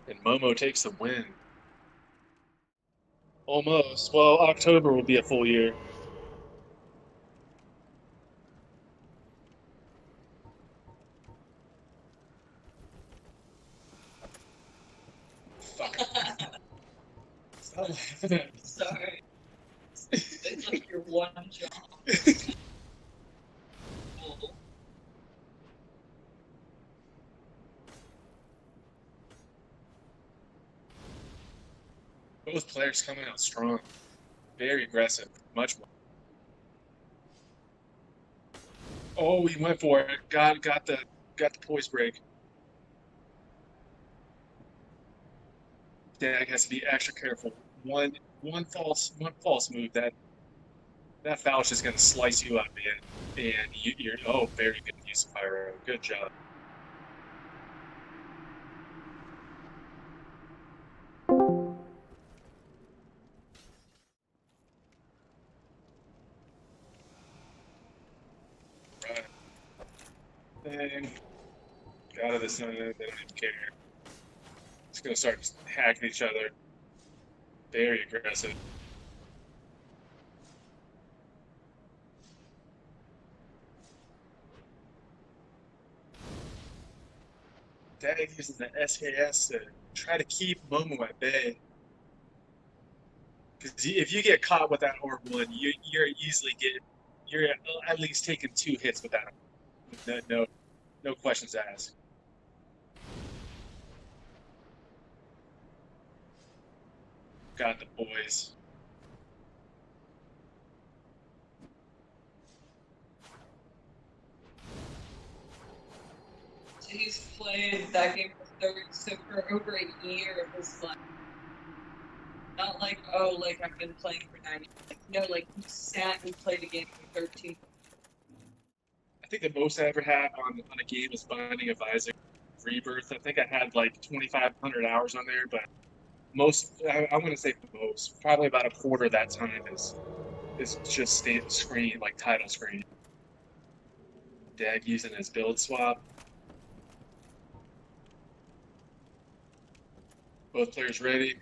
And Momo takes the win. Almost. Well, October will be a full year. Fuck. Stop laughing at me. Sorry. It's like your one job. Oh. Both players coming out strong. Very aggressive. Much more. Oh, he went for it. Got the poise break. Dag has to be extra careful. One false move that foul is just gonna slice you up, man. And you're very good use of pyro. Good job. Right. And out of the sun, they don't even care. Just gonna start hacking each other. Very aggressive. Dag using the SKS to try to keep Momo at bay. Because if you get caught with that R1, you're at least taking 2 hits with that. No questions asked. Got the boys. He's played that game for over a year. It was like, not like, oh, like I've been playing for 9 years. Like, no, like he sat and played a game for 13. I think the most I ever had on a game is Binding of Isaac Rebirth. I think I had like 2,500 hours on there, but I'm going to say most, probably about a quarter of that time is just screen, like title screen. Dag using his build swap. Both players ready.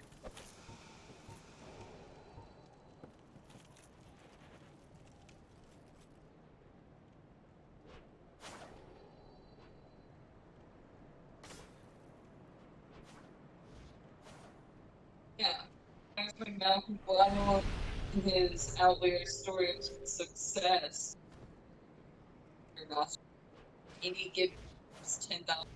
Yeah. That's when Malcolm Gladwell, his outlier story of success. And he gives 10,000.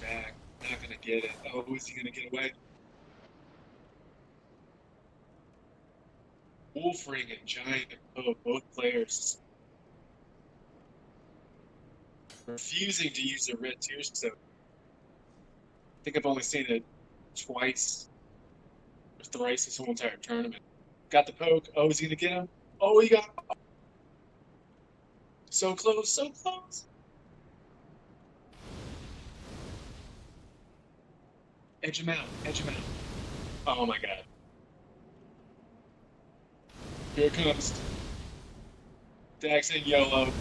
Dag, not going to get it. Oh, is he going to get away? Wolfring and Giant both players refusing to use the red tier stone. I think I've only seen it twice or thrice this whole entire tournament. Got the poke. Oh, is he gonna get him? Oh, he got so close, so close. Edge him out, edge him out. Oh my god. Here it comes. Dag saying YOLO.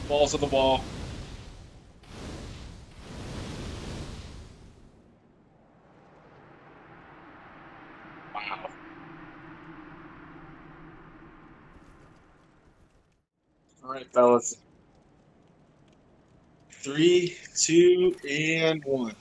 Balls on the wall. All right, fellas. 3, 2, and 1.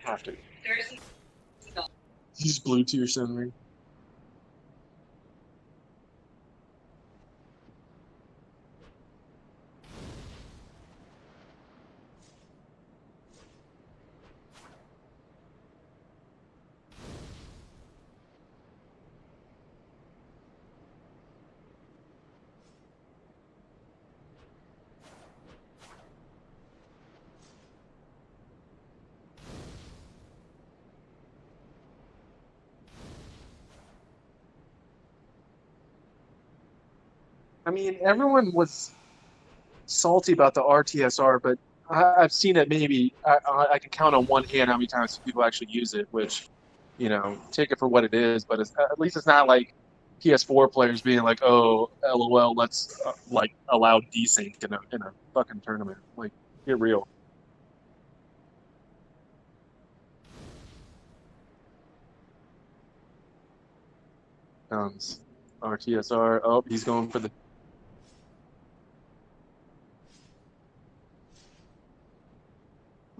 Have to. There's no. You just blew to your center. I mean, everyone was salty about the RTSR, but I've seen it maybe, I can count on one hand how many times people actually use it, which, you know, take it for what it is, but at least it's not like PS4 players being like, oh, LOL, let's like allow desync in a fucking tournament. Like, get real. RTSR. Oh, he's going for the.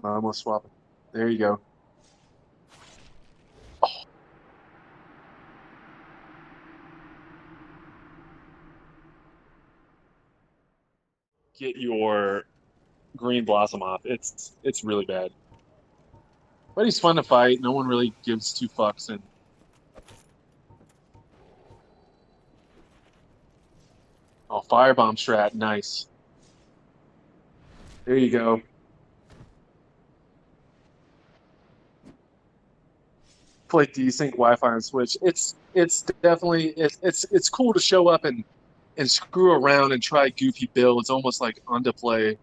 I almost swap it. There you go. Oh. Get your green blossom off. It's really bad. But he's fun to fight. No one really gives two fucks. And oh, firebomb strat, nice. There you go. Play desync Wi-Fi and Switch. It's definitely it's cool to show up and screw around and try goofy builds, almost like underplay,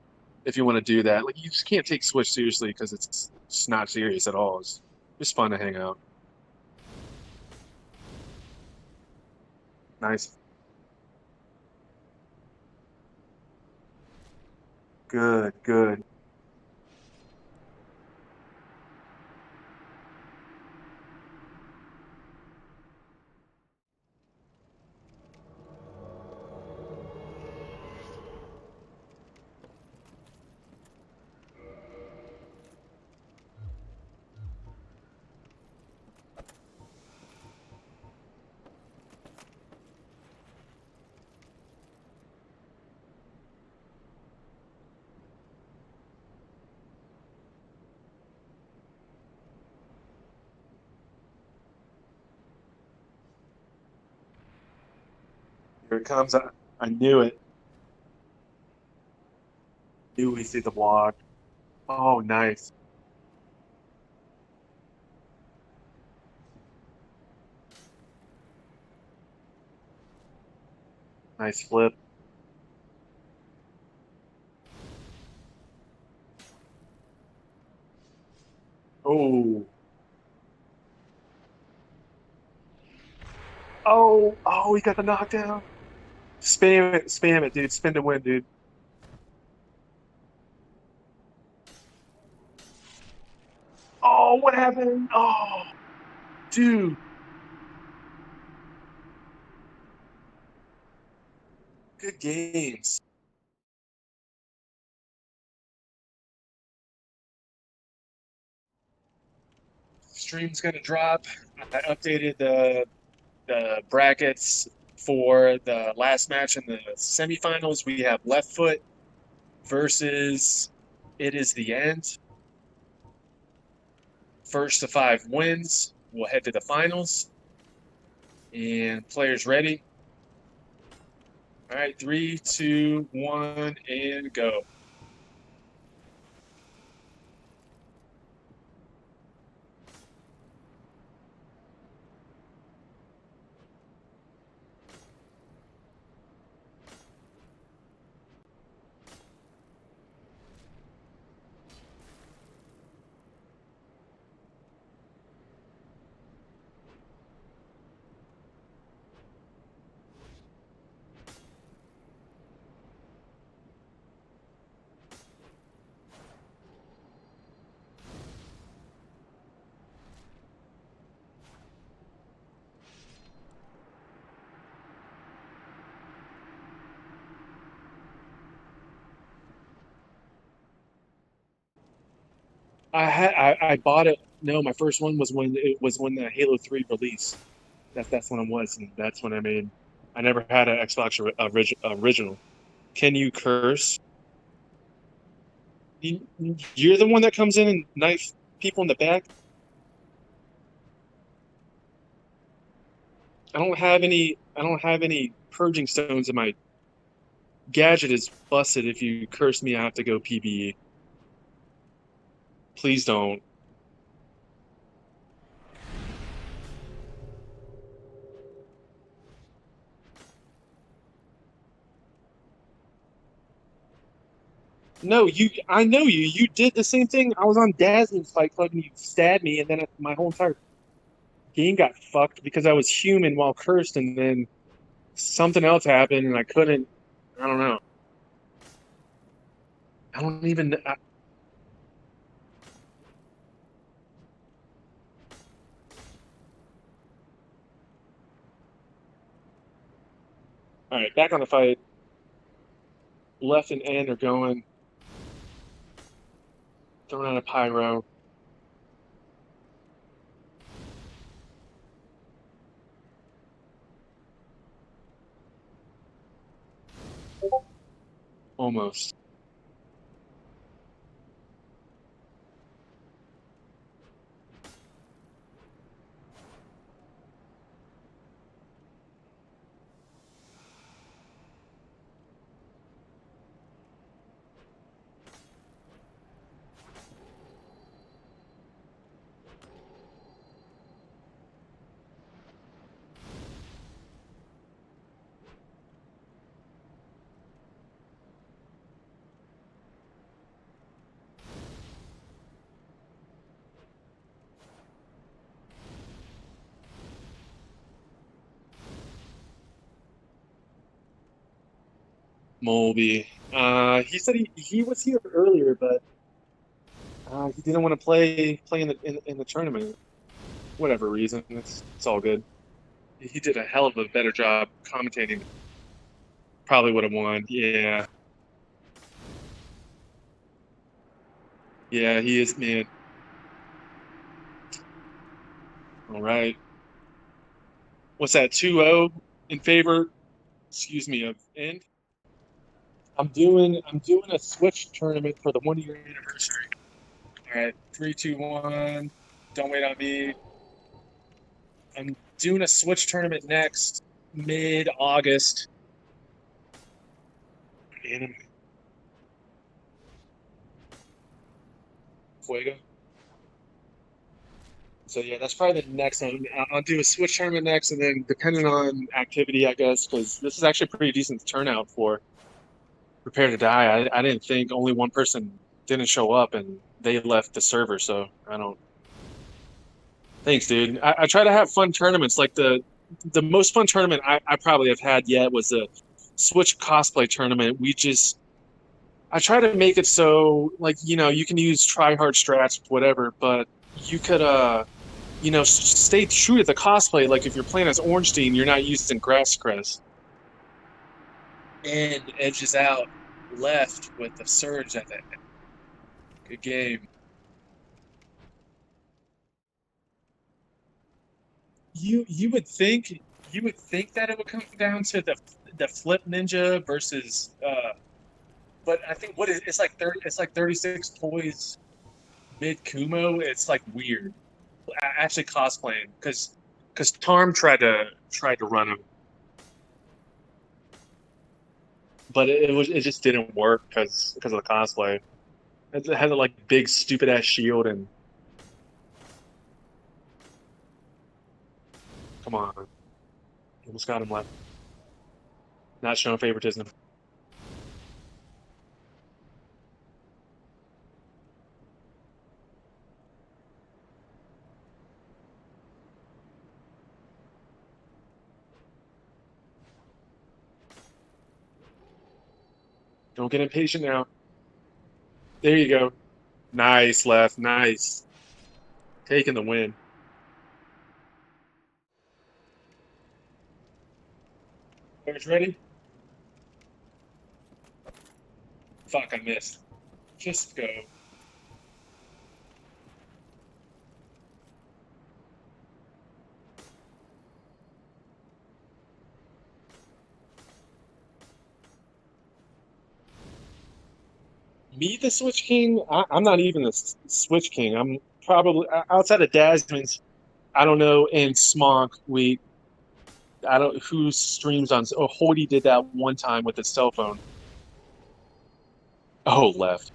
if you want to do that. Like you just can't take Switch seriously because it's just not serious at all. It's just fun to hang out. Nice. Good, good. Here it comes. I knew it. Knew we see the block. Oh, nice. Nice flip. Oh. Oh, he got the knockdown. Spam it, dude. Spin to win, dude. Oh, what happened? Oh, dude. Good games. Stream's gonna drop. I updated the brackets for the last match in the semifinals. We have Left Foot versus It Is the End. First to 5 wins. We'll head to the finals. And players ready. All right, 3, 2, 1, and go. I bought it. No, my first one was when the Halo 3 release. That's when it was, and that's when I made. I never had an Xbox original. Can you curse? You're the one that comes in and knife people in the back. I don't have any. I don't have any purging stones in my gadget. Is busted. If you curse me, I have to go PBE. Please don't. No, you. I know you. You did the same thing. I was on Dazzling's Fight Club and you stabbed me, and then my whole entire game got fucked because I was human while cursed, and then something else happened, and I couldn't. I don't know. I don't even. All right, back on the fight. Left and N are going. Throwing out a pyro. Almost. Molby. He said he was here earlier, but he didn't want to play in the tournament. Whatever reason, it's all good. He did a hell of a better job commentating. Probably would have won. Yeah. Yeah, he is, man. All right. What's that? 2-0 in favor, excuse me, of end. I'm doing a Switch tournament for the 1 year anniversary. All right, 3, 2, 1. Don't wait on me. I'm doing a Switch tournament next mid-August. Anime. Fuego. So yeah, that's probably the next one. I'll do a Switch tournament next, and then depending on activity, I guess, because this is actually a pretty decent turnout for Prepare to Die. I didn't think only one person didn't show up, and they left the server. So I don't. Thanks, dude. I try to have fun tournaments. Like the most fun tournament I probably have had yet was a Switch cosplay tournament. I try to make it so like you can use try hard strats, whatever, but you could stay true to the cosplay. Like if you're playing as Ornstein, you're not using Grass Crest. And edges out left with the surge at that. Good game. You would think that it would come down to the flip ninja versus but I think it's like 36 toys mid Kumo. It's like weird. Actually cosplaying because Tarm tried to run him, but it just didn't work because of the cosplay. It had a like big stupid ass shield and come on, almost got him left. Not showing favoritism. Don't get impatient now. There you go. Nice left. Nice. Taking the win. Players ready? Fuck, I missed. Just go. Me, the Switch King? I'm not even the Switch King. I'm probably outside of Dasman's. I don't know. And Smonk, I don't who streams on. Oh, Hoity did that one time with his cell phone. Oh, left.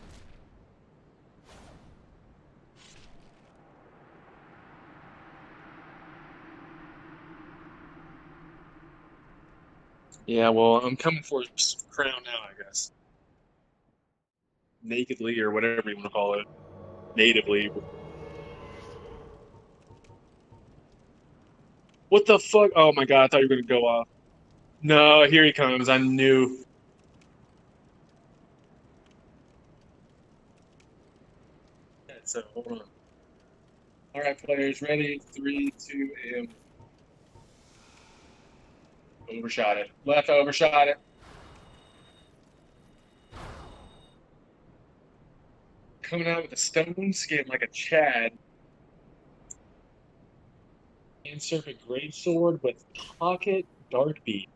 Yeah, well, I'm coming for his crown now, I guess. Nakedly or whatever you want to call it. Natively. What the fuck? Oh my god, I thought you were gonna go off. No, here he comes. I knew. So hold on. All right, players, ready? 3, 2, and overshot it. Left, overshot it. Coming out with a stone skin like a Chad. Insert a great sword with pocket dart beat.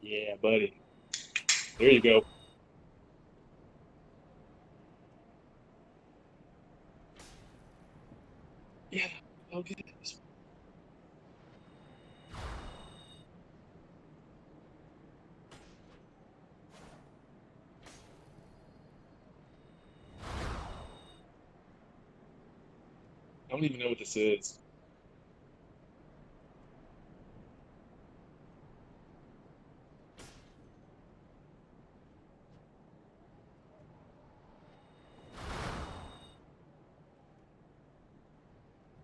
Yeah, buddy. There you go. Yeah, okay. I don't even know what this is.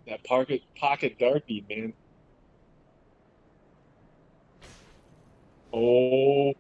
That pocket dart beat, man. Oh,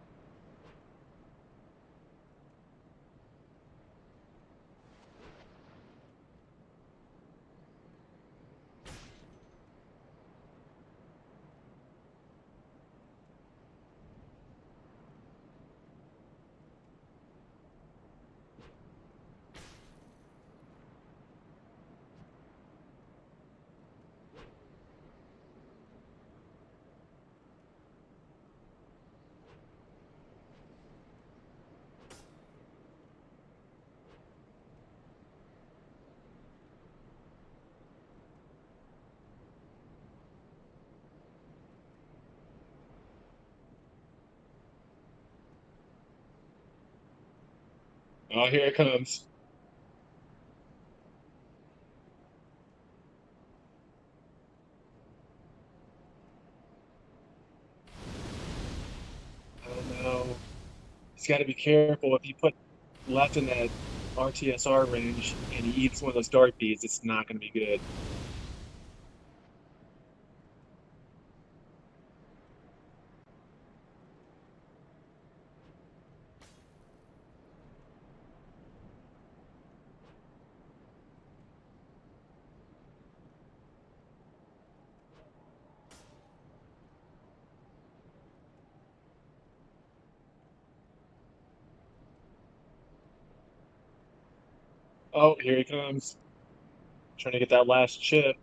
oh, here it comes. I don't know. He's got to be careful. If you put left in that RTSR range and he eats one of those dart beads, it's not going to be good. Oh, here he comes. Trying to get that last chip.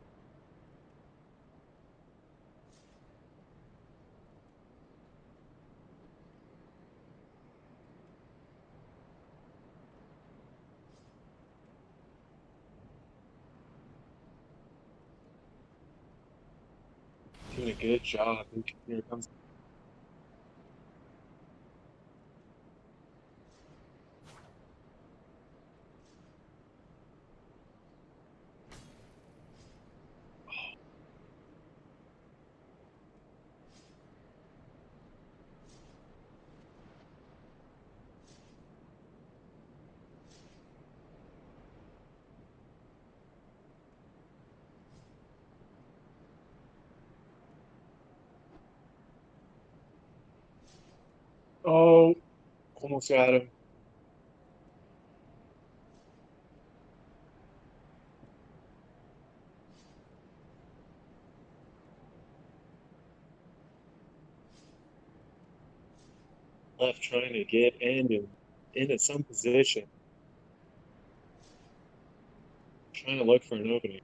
Doing a good job. Here it comes. Oh, almost got him. Left trying to get into some position. Trying to look for an opening.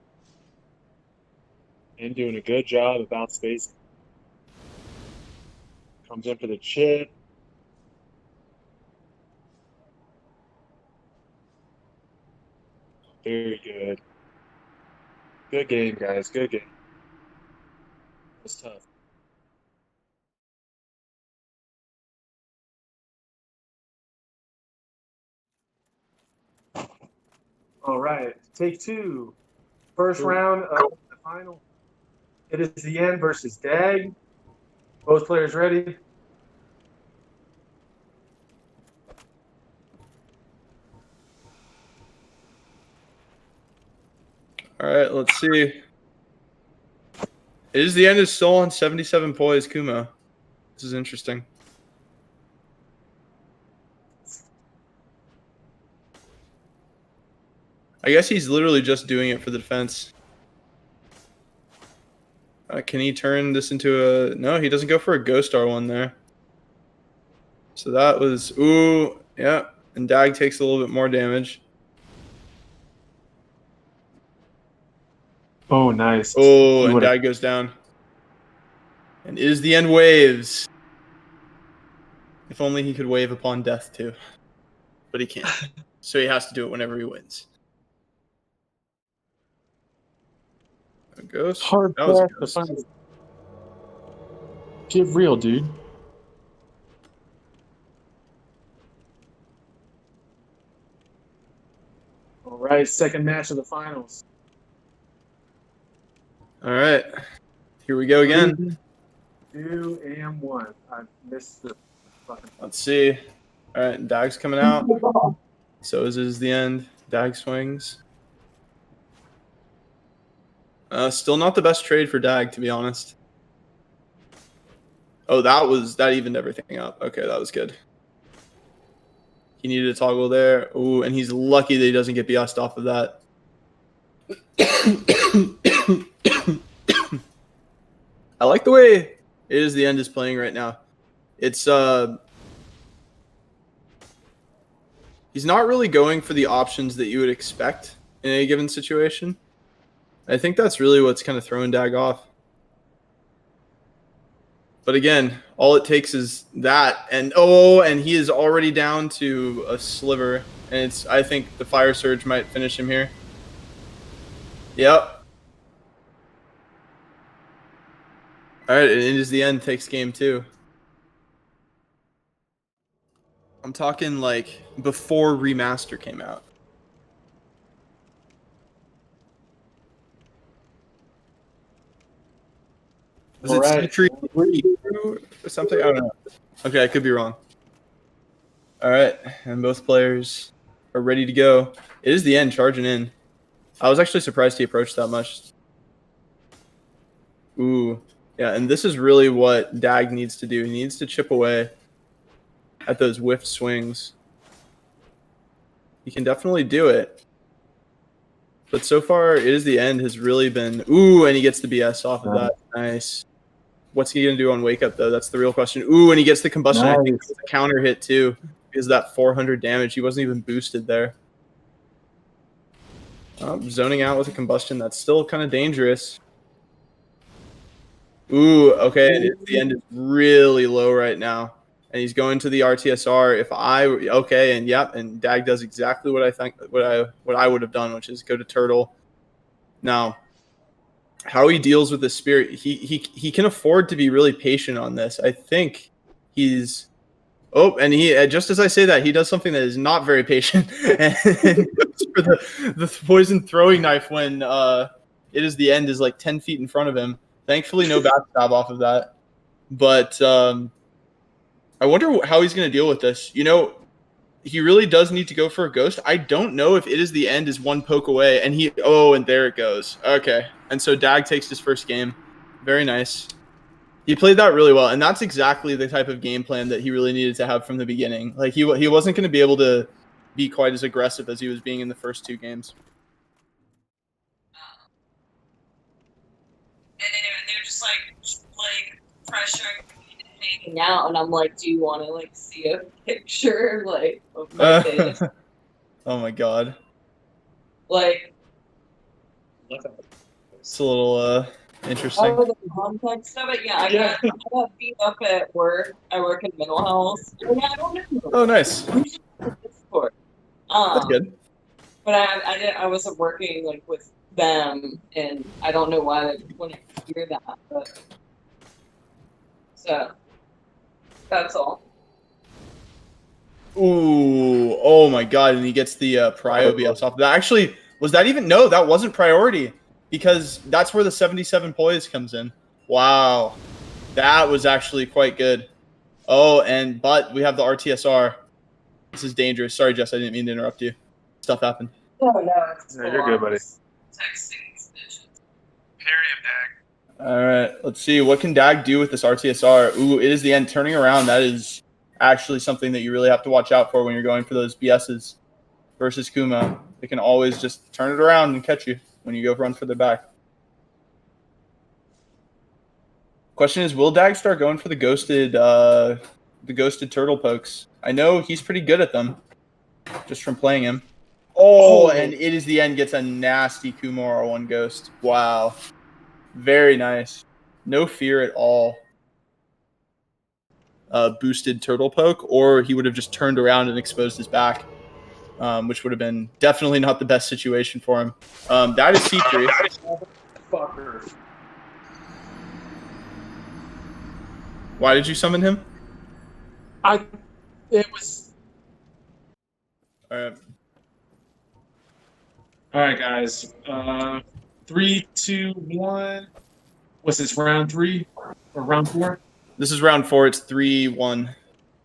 And doing a good job about spacing. Comes in for the chip. Very good. Good game, guys. Good game. It was tough. All right. Take two. First round of the final. It is the end versus Dag. Both players ready? All right, let's see. Is the end is still on 77 poise Kumo. This is interesting. I guess he's literally just doing it for the defense. Can he turn this into a... No, he doesn't go for a Ghost Star one there. So that was... Ooh, yeah. And Dag takes a little bit more damage. Oh, nice. Oh, and Dag goes down. And is the end waves. If only he could wave upon death too. But he can't. So he has to do it whenever he wins. A ghost? Hard That was a pass to ghost. find. Get real, dude. All right, second match of the finals. All right. Here we go again. 2 and 1. I missed the fucking. Let's see. All right, Dag's coming out. So is the end. Dag swings. Still not the best trade for Dag, to be honest. Oh, that evened everything up. Okay, that was good. He needed a toggle there. Ooh, and he's lucky that he doesn't get BS'd off of that. I like the way It Is the End is playing right now. It's he's not really going for the options that you would expect in a given situation. I think that's really what's kind of throwing Dag off. But again, all it takes is that, and he is already down to a sliver, and I think the Fire Surge might finish him here. Yep. All right, and It Is the End takes game 2. I'm talking like before Remaster came out. Was it Century or something? I don't know. Okay, I could be wrong. All right, and both players are ready to go. It Is the End charging in. I was actually surprised he approached that much. Ooh, yeah, and this is really what Dag needs to do. He needs to chip away at those whiff swings. He can definitely do it. But so far, It Is the End has really been... Ooh, and he gets the BS off of that. Nice. What's he going to do on Wake Up, though? That's the real question. Ooh, and he gets the combustion. Nice. I think it's a counter hit, too, because of that 400 damage. He wasn't even boosted there. Zoning out with a combustion. That's still kind of dangerous. Ooh, okay. And the end is really low right now. And he's going to the RTSR. Okay, and yep, and Dag does exactly what I would have done, which is go to Turtle. Now, how he deals with the spirit, he can afford to be really patient on this. I think he's... Oh, and he just as I say that, he does something that is not very patient, and goes for the poison throwing knife when It Is the End is like 10 feet in front of him. Thankfully, no backstab off of that. But I wonder how he's going to deal with this. You know, he really does need to go for a ghost. I don't know if It Is the End is one poke away, and and there it goes. Okay, and so Dag takes his first game. Very nice. He played that really well, and that's exactly the type of game plan that he really needed to have from the beginning. Like he wasn't going to be able to be quite as aggressive as he was being in the first 2 games. And they're just like pressuring me and hanging out, and I'm like, do you want to like see a picture like of my face? Oh my god. Like, it's a little interesting. Oh, the context of it, yeah. I got beat up at work. I work in mental health. Yeah, I don't know. Oh, nice. That's That's good. But I wasn't working like with them, and I don't know why they wouldn't hear that. But so that's all. Ooh, oh my god, and he gets the prio BS off. That actually, was that even? No, that wasn't priority, because that's where the 77 poise comes in. Wow. That was actually quite good. Oh, but we have the RTSR. This is dangerous. Sorry, Jess, I didn't mean to interrupt you. Stuff happened. Oh no, it's No, you're good, buddy. Texting these bitches. Parry him, Dag. All right, let's see. What can Dag do with this RTSR? Ooh, it is the end. Turning around, that is actually something that you really have to watch out for when you're going for those BSs versus Kuma. They can always just turn it around and catch you when you go run for the back. Question is, will Dag start going for the ghosted turtle pokes? I know he's pretty good at them, just from playing him. Oh, and it is the end. Gets a nasty Kumar R1 ghost. Wow, very nice. No fear at all. Boosted turtle poke, or he would have just turned around and exposed his back, which would have been definitely not the best situation for him. That is C3. Fucker. Why did you summon him? It was. All right. All right, guys. 3, 2, 1. What's this, round 3 or round 4? This is round 4. It's 3-1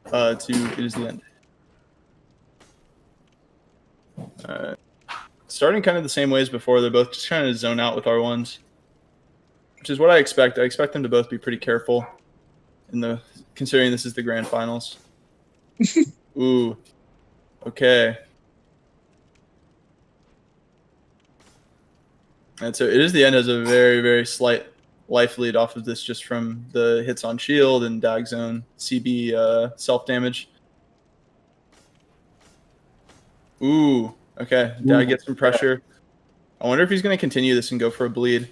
to it is the end. Starting kind of the same way as before. They're both just trying to zone out with R1s, which is what I expect. I expect them to both be pretty careful considering this is the grand finals. Ooh. Okay. And so it is the end has a very, very slight life lead off of this just from the hits on shield and Dag zone CB self-damage. Ooh. Okay. Dag gets some pressure. I wonder if he's going to continue this and go for a bleed.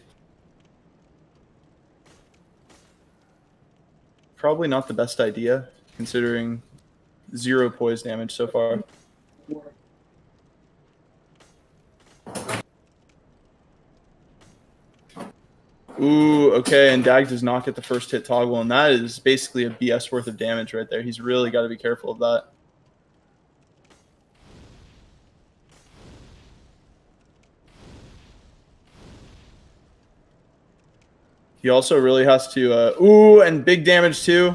Probably not the best idea, considering 0 poise damage so far. Ooh, okay, and Dag does not get the first hit toggle, and that is basically a BS worth of damage right there. He's really got to be careful of that. He also really has to, ooh, and big damage too.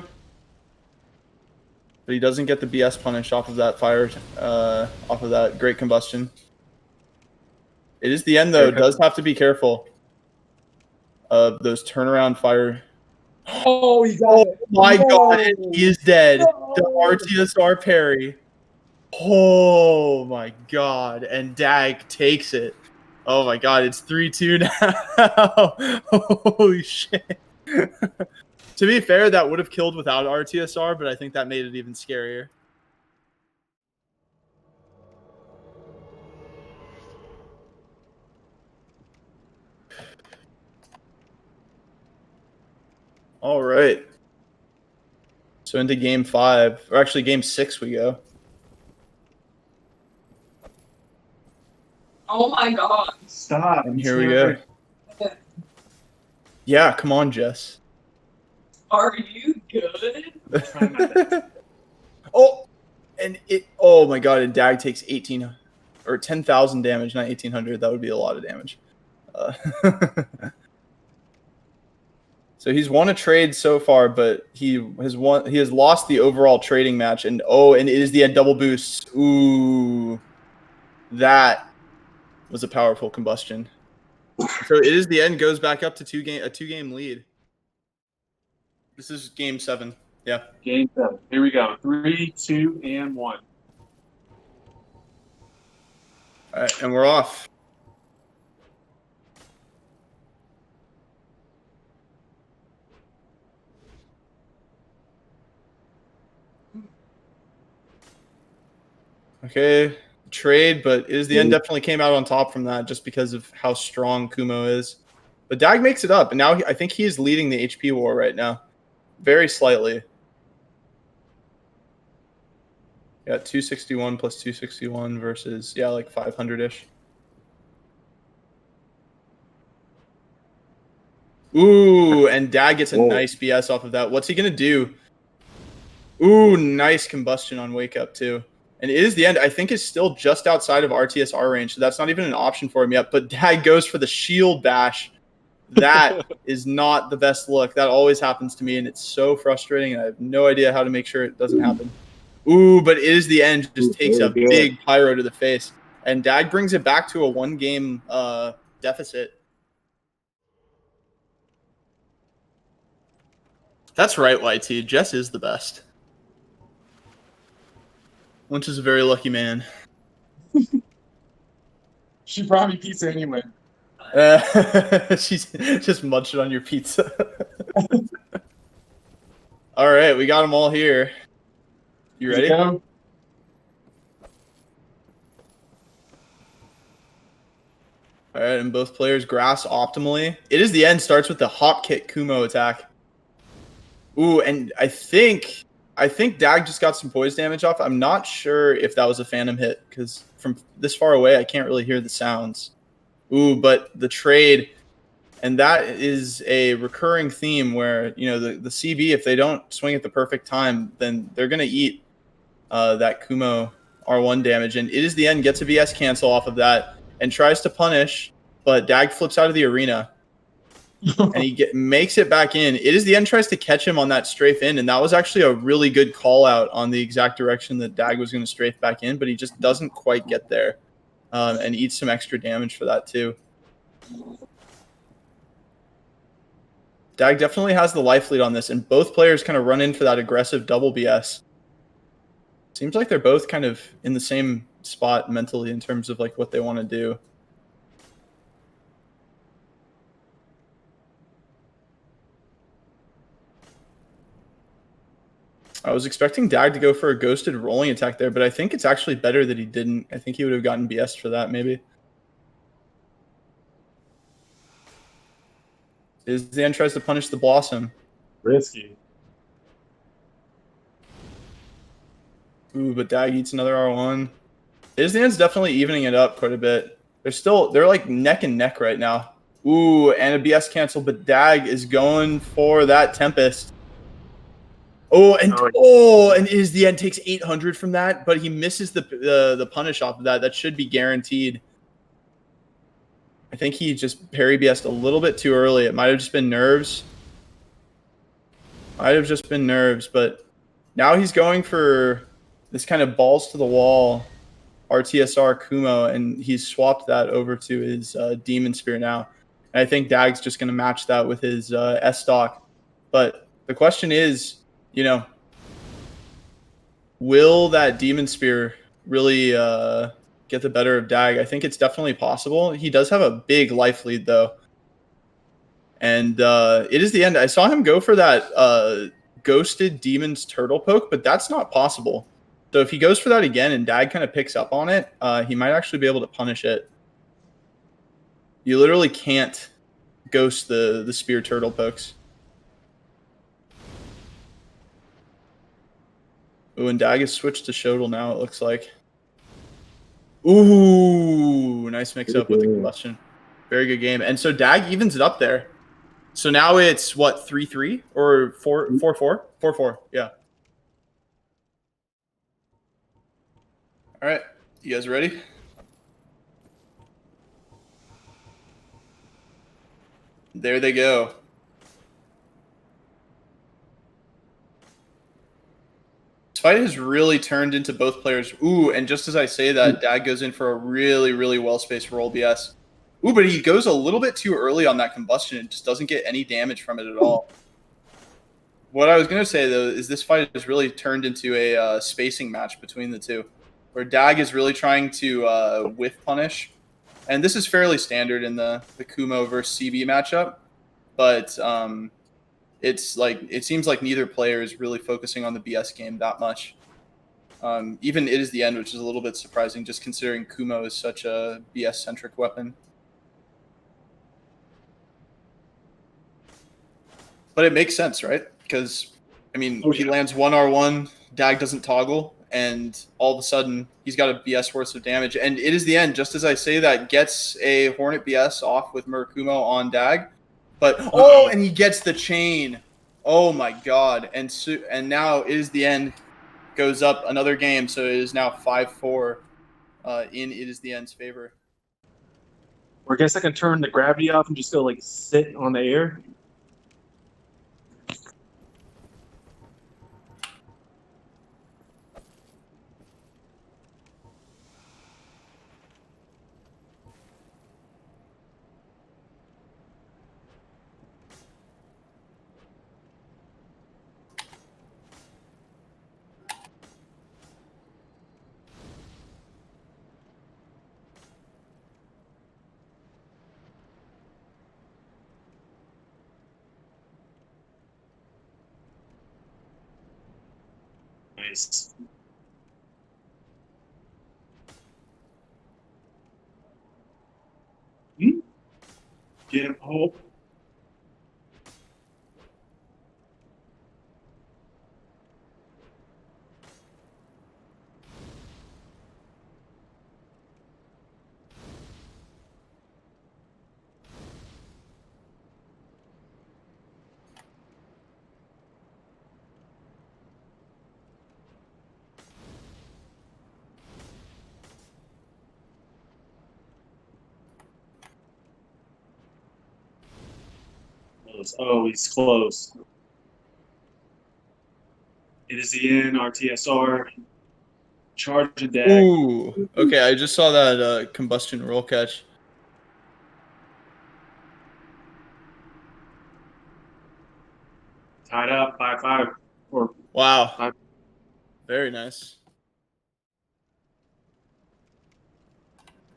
But he doesn't get the BS punish off of that fire, off of that great combustion. It is the end though. Does have to be careful of those turnaround fire. Oh, he got it. My God, and he is dead. The RTSR parry. Oh my God, and Dag takes it. Oh my God, it's 3-2 now. Holy shit. To be fair, that would have killed without RTSR, but I think that made it even scarier. All right. So into game 5, or actually game 6 we go. Oh my god. Stop. And here we go. Yeah, come on, Jess. Are you good? Oh, and oh my God, and Dag takes 18 or 10,000 damage, not 1,800. That would be a lot of damage. So he's won a trade so far, but he has lost the overall trading match, and it is the end double boost. Ooh, that was a powerful combustion. So it is the end, goes back up to a 2-game lead. This is game 7. Yeah. Game 7. Here we go. 3, 2, and 1. All right, and we're off. Okay, trade, but is the end definitely came out on top from that just because of how strong Kumo is. But Dag makes it up, and now I think he is leading the HP war right now, very slightly. Got 261 plus 261 versus, yeah, like 500-ish. Ooh, and Dag gets a nice BS off of that. What's he going to do? Ooh, nice combustion on wake up, too. And it is the end. I think is still just outside of RTSR range, so that's not even an option for him yet. But Dag goes for the shield bash. That is not the best look. That always happens to me, and it's so frustrating, and I have no idea how to make sure it doesn't happen. Ooh, but it is the end. Just takes a big pyro to the face. And Dag brings it back to a one-game deficit. That's right, YT. Jess is the best. Linch is a very lucky man. She brought me pizza anyway. She's just munching on your pizza. All right, we got them all here. You ready? Yeah. All right, and both players grass optimally. It is the end. Starts with the hop kick Kumo attack. Ooh, and I think Dag just got some poise damage off. I'm not sure if that was a phantom hit because from this far away, I can't really hear the sounds. Ooh, but the trade, and that is a recurring theme where, you know, the CB, if they don't swing at the perfect time, then they're going to eat that Kumo R1 damage. And it is the end, gets a BS cancel off of that and tries to punish, but Dag flips out of the arena. And he makes it back in. It is the end, tries to catch him on that strafe in, and that was actually a really good call out on the exact direction that Dag was going to strafe back in, but he just doesn't quite get there and eats some extra damage for that too. Dag definitely has the life lead on this, and both players kind of run in for that aggressive double BS. Seems like they're both kind of in the same spot mentally in terms of like what they want to do. I was expecting Dag to go for a ghosted rolling attack there, but I think it's actually better that he didn't. I think he would have gotten BS for that, maybe. Izan tries to punish the Blossom. Risky. Ooh, but Dag eats another R1. Izan's definitely evening it up quite a bit. They're like neck and neck right now. Ooh, and a BS cancel, but Dag is going for that Tempest. Oh, and is the end takes 800 from that, but he misses the punish off of that. That should be guaranteed. I think he just parry BS'd a little bit too early. It might have just been nerves. But now he's going for this kind of balls to the wall RTSR Kumo, and he's swapped that over to his Demon Spear now. And I think Dag's just going to match that with his S-Stock. But the question is, you know, will that Demon Spear really get the better of Dag? I think it's definitely possible. He does have a big life lead, though. And it is the end. I saw him go for that Ghosted Demon's Turtle Poke, but that's not possible. So if he goes for that again and Dag kind of picks up on it, he might actually be able to punish it. You literally can't ghost the Spear Turtle Pokes. Ooh, and Dag has switched to Shodel now, it looks like. Ooh, nice mix-up with the combustion. Very good game. And so Dag evens it up there. So now it's, what, 3-3? Or 4-4? 4-4, yeah. All right, you guys ready? There they go. This fight has really turned into both players. Ooh, and just as I say that, Dag goes in for a really, really well-spaced roll BS. Ooh, but he goes a little bit too early on that combustion and just doesn't get any damage from it at all. What I was going to say, though, is this fight has really turned into a spacing match between the two, where Dag is really trying to whiff punish. And this is fairly standard in the Kumo versus CB matchup, but it's like it seems like neither player is really focusing on the BS game that much. Even it is the end, which is a little bit surprising, just considering Kumo is such a BS-centric weapon. But it makes sense, right? Because, I mean, he lands one R1, Dag doesn't toggle, and all of a sudden he's got a BS worth of damage. And it is the end, just as I say that, gets a Hornet BS off with Murakumo on Dag. But, and he gets the chain. Oh my god. And now it is the end. Goes up another game, so it is now 5-4 in It Is the End's favor. Or I guess I can turn the gravity off and just go like sit on the air. Nice. Get him, Hope. Oh, he's close. It is the end, RTSR. Charge a Dag. Ooh. Okay, I just saw that combustion roll catch. Tied up, 5-5. Wow. 5. Very nice.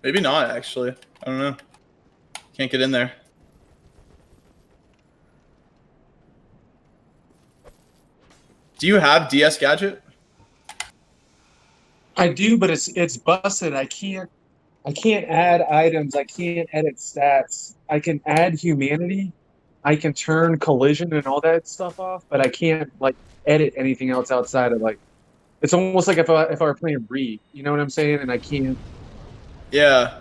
Maybe not, actually. I don't know. Can't get in there. Do you have DS Gadget? I do, but it's busted. I can't add items. I can't edit stats. I can add humanity. I can turn collision and all that stuff off, but I can't like edit anything else outside of like. It's almost like if I were playing Reed, you know what I'm saying? And I can't. Yeah.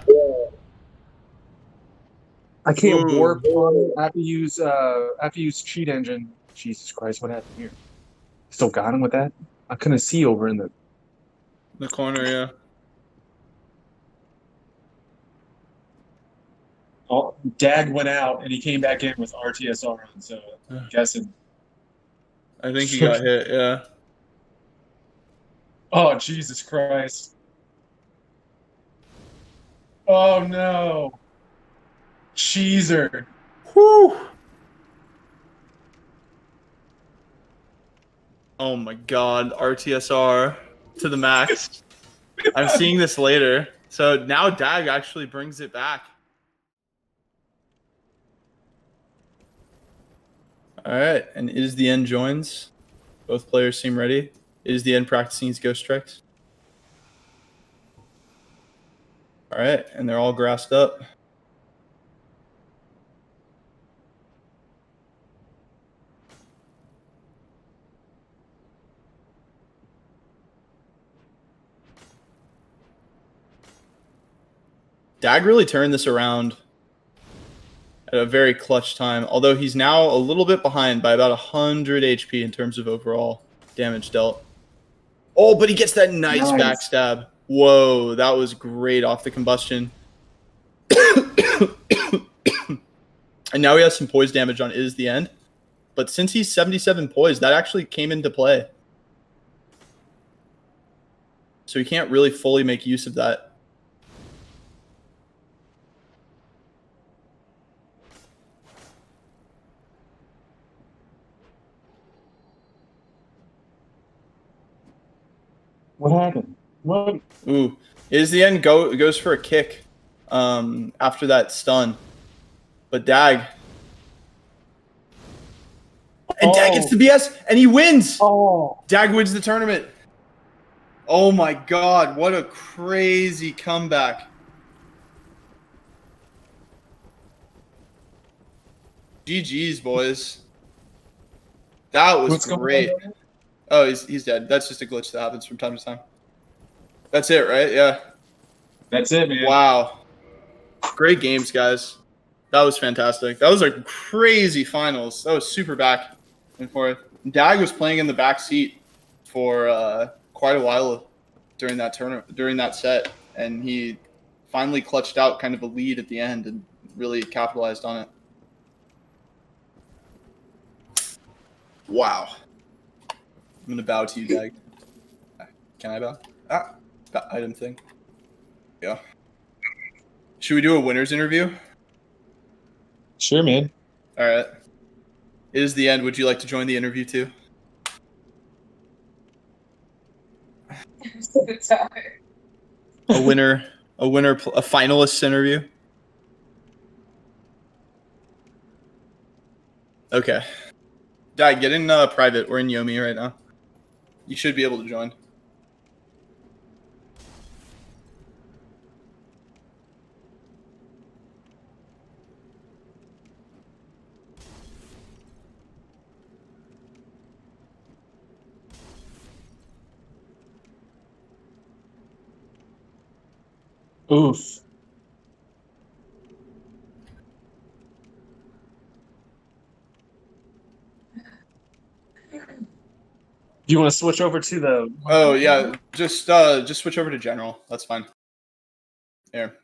I can't warp on it. I have to use cheat engine. Jesus Christ, what happened here? Still got him with that? I couldn't see over in the corner, yeah. Oh, Dag went out and he came back in with RTSR on, so I'm guessing. I think he got hit, yeah. Oh, Jesus Christ. Oh, no. Cheeser. Whew. Oh my god, RTSR to the max. I'm seeing this later. So now Dag actually brings it back. All right, and It Is the End joins. Both players seem ready. It Is the End practicing his ghost strikes. All right, and they're all grassed up. Dag really turned this around at a very clutch time, although he's now a little bit behind by about 100 HP in terms of overall damage dealt. Oh, but he gets that nice backstab. Whoa, that was great off the combustion. And now he has some poise damage on It Is the End. But since he's 77 poise, that actually came into play. So he can't really fully make use of that. What happened? What? Ooh. It Is the End goes for a kick after that stun. But Dag. And Dag gets the BS, and he wins! Oh. Dag wins the tournament. Oh my god, what a crazy comeback. GG's, boys. That was great. Oh, he's dead. That's just a glitch that happens from time to time. That's it, right? Yeah. That's it, man. Wow. Great games, guys. That was fantastic. That was a crazy finals. That was super back and forth. Dag was playing in the back seat for quite a while during that tournament, during that set, and he finally clutched out kind of a lead at the end and really capitalized on it. Wow. I'm gonna bow to you, Dag. Can I bow? Item thing. Yeah. Should we do a winner's interview? Sure, man. All right. It is the end. Would you like to join the interview too? I'm so tired. A finalist interview. Okay. Dag, get in private. We're in Yomi right now. You should be able to join. Oof. Do you want to switch over to the? Oh yeah, just switch over to general. That's fine. There.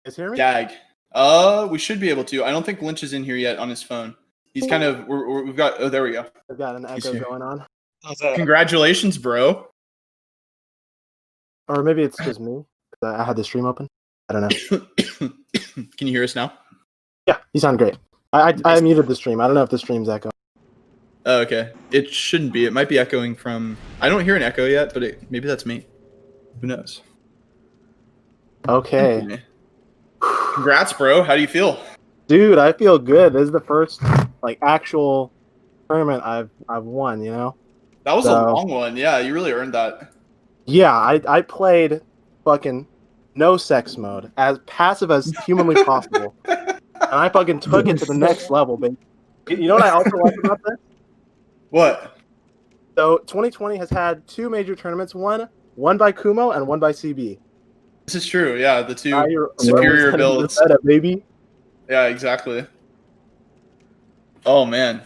Is hear me? Dag. We should be able to. I don't think Linch is in here yet on his phone. He's kind of. We've got. Oh, there we go. I've got an echo here. going on. How's that? Congratulations, bro. Or maybe it's just me. I had the stream open. I don't know. Can you hear us now? Yeah, you sound great. I muted the stream. I don't know if the stream's echoing. Oh, okay. It shouldn't be. It might be echoing from. I don't hear an echo yet, but maybe that's me. Who knows? Okay. Congrats, bro. How do you feel? Dude, I feel good. This is the first like actual tournament I've won, you know? That was a long one. Yeah, you really earned that. Yeah, I played fucking no sex mode, as passive as humanly possible. And I fucking took it to the next level, baby. You know what I also like about this? What? So 2020 has had two major tournaments, one by Kumo and one by CB. This is true. Yeah, the two Now you're superior builds. Meta, baby. Yeah, exactly. Oh man,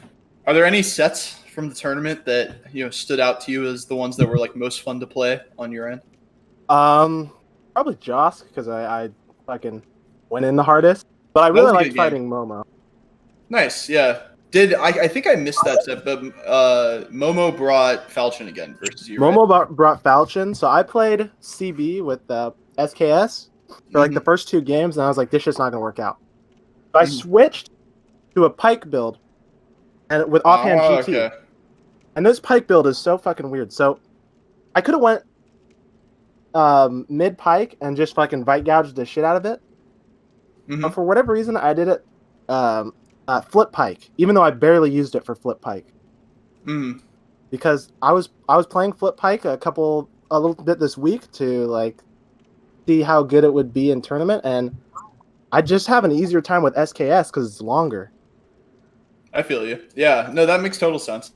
are there any sets from the tournament that stood out to you as the ones that were like most fun to play on your end? Probably Josk because I fucking went in the hardest, but I really liked fighting Momo. Nice, yeah. I think I missed that set, but Momo brought Falchion again versus you. Momo brought Falchion, so I played CB with SKS for like the first two games, and I was like, this shit's not gonna work out. So I switched to a Pike build, and with offhand GT. Okay. And this Pike build is so fucking weird. So I could have went mid Pike and just fucking Vite gouged the shit out of it. But for whatever reason, I did it flip Pike, even though I barely used it for flip Pike. Because I was playing flip Pike a little bit this week to like see how good it would be in tournament, and I just have an easier time with SKS because it's longer. I feel you. Yeah, no, that makes total sense.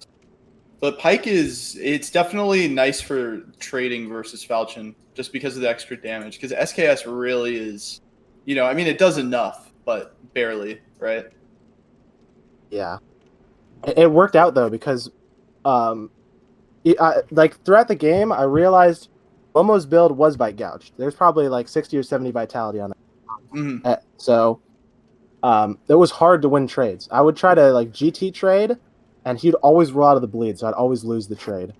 But Pike it's definitely nice for trading versus Falchion just because of the extra damage. Because SKS really is, I mean, it does enough, but barely, right? Yeah. It worked out though because, like throughout the game, I realized Momo's build was Vite gouged. There's probably like 60 or 70 vitality on it. So it was hard to win trades. I would try to like GT trade, and he'd always roll out of the bleed, so I'd always lose the trade.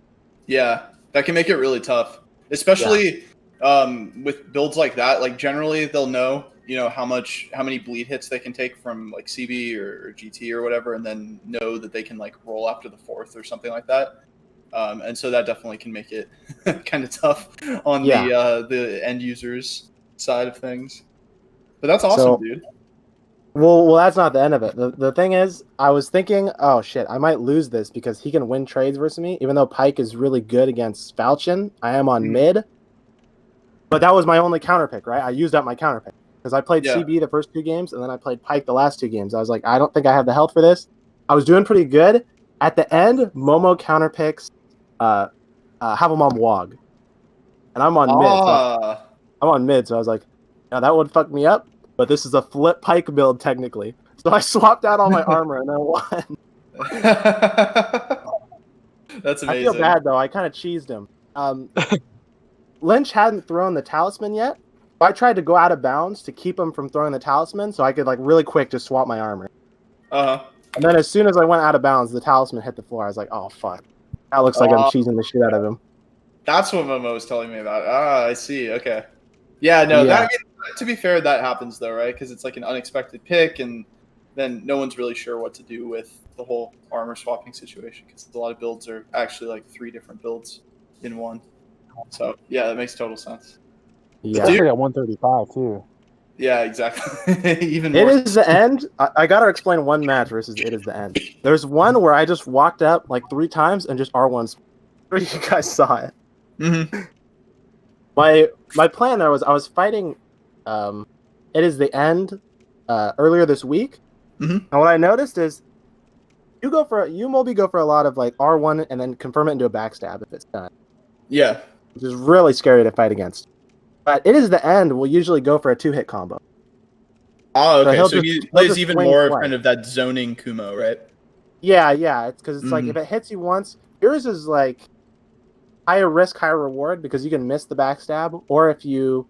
Yeah, that can make it really tough, especially with builds like that. Like generally, they'll know how many bleed hits they can take from like CB or GT or whatever, and then know that they can like roll after the fourth or something like that. And so that definitely can make it kind of tough on the end users side of things. But that's awesome, dude. Well, that's not the end of it. The thing is, I was thinking, oh shit, I might lose this because he can win trades versus me, even though Pike is really good against Falchion. I am on mid. But that was my only counter pick, right? I used up my counter pick. because I played Yeah. CB the first 2 games, and then I played Pike the last 2 games. I was like, I don't think I have the health for this. I was doing pretty good. At the end, Momo counterpicks Havelmom Wog, and I'm on mid. So I'm on mid, so I was like, now that would fuck me up, but this is a flip Pike build technically. So I swapped out all my armor and I won. That's amazing. I feel bad though. I kind of cheesed him. Linch hadn't thrown the talisman yet. I tried to go out of bounds to keep him from throwing the talisman, so I could like really quick just swap my armor. And then as soon as I went out of bounds, the talisman hit the floor. I was like, oh fuck, that looks like I'm cheesing the shit out of him. That's what Momo was telling me about. I see. Okay. Yeah, no, Yeah. that to be fair, that happens though, right? Because it's like an unexpected pick, and then no one's really sure what to do with the whole armor swapping situation because a lot of builds are actually like 3 different builds in one. So yeah, that makes total sense. Yeah, Especially at 135 too. Yeah, exactly. Even more. It is the end. I gotta explain one match versus it is the end. There's one where I just walked up like 3 times and just R1's. You guys saw it. Mm-hmm. My plan there was I was fighting it is the end earlier this week. Mm-hmm. And what I noticed is you Moby go for a lot of like R1 and then confirm it into a backstab if it's done. Yeah. Which is really scary to fight against. But it is the end will usually go for a 2-hit combo. Oh, okay. he'll So just- he he'll plays just even swing more twice. kind of that zoning Kumo, right? Yeah, it's because it's like Mhm. if it hits you once, yours is like higher risk, higher reward because you can miss the backstab, or if you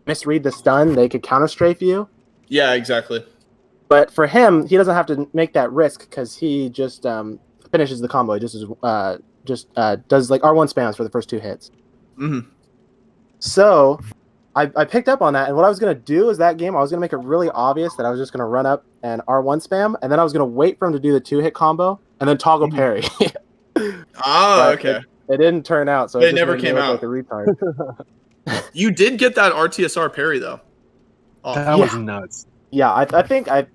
misread the stun, they could counter strafe you. Yeah, exactly. But for him, he doesn't have to make that risk because he just finishes the combo. He just does like R1 spams for the first 2 hits. Mm-hmm. So I picked up on that, and what I was gonna do is that game I was gonna make it really obvious that I was just gonna run up and R1 spam, and then I was gonna wait for him to do the 2-hit combo and then toggle parry. Oh, But okay. It didn't turn out, so It just never made me came look out. like a retard. You did get that RTSR parry though. Oh, That was nuts. Yeah, I think I'd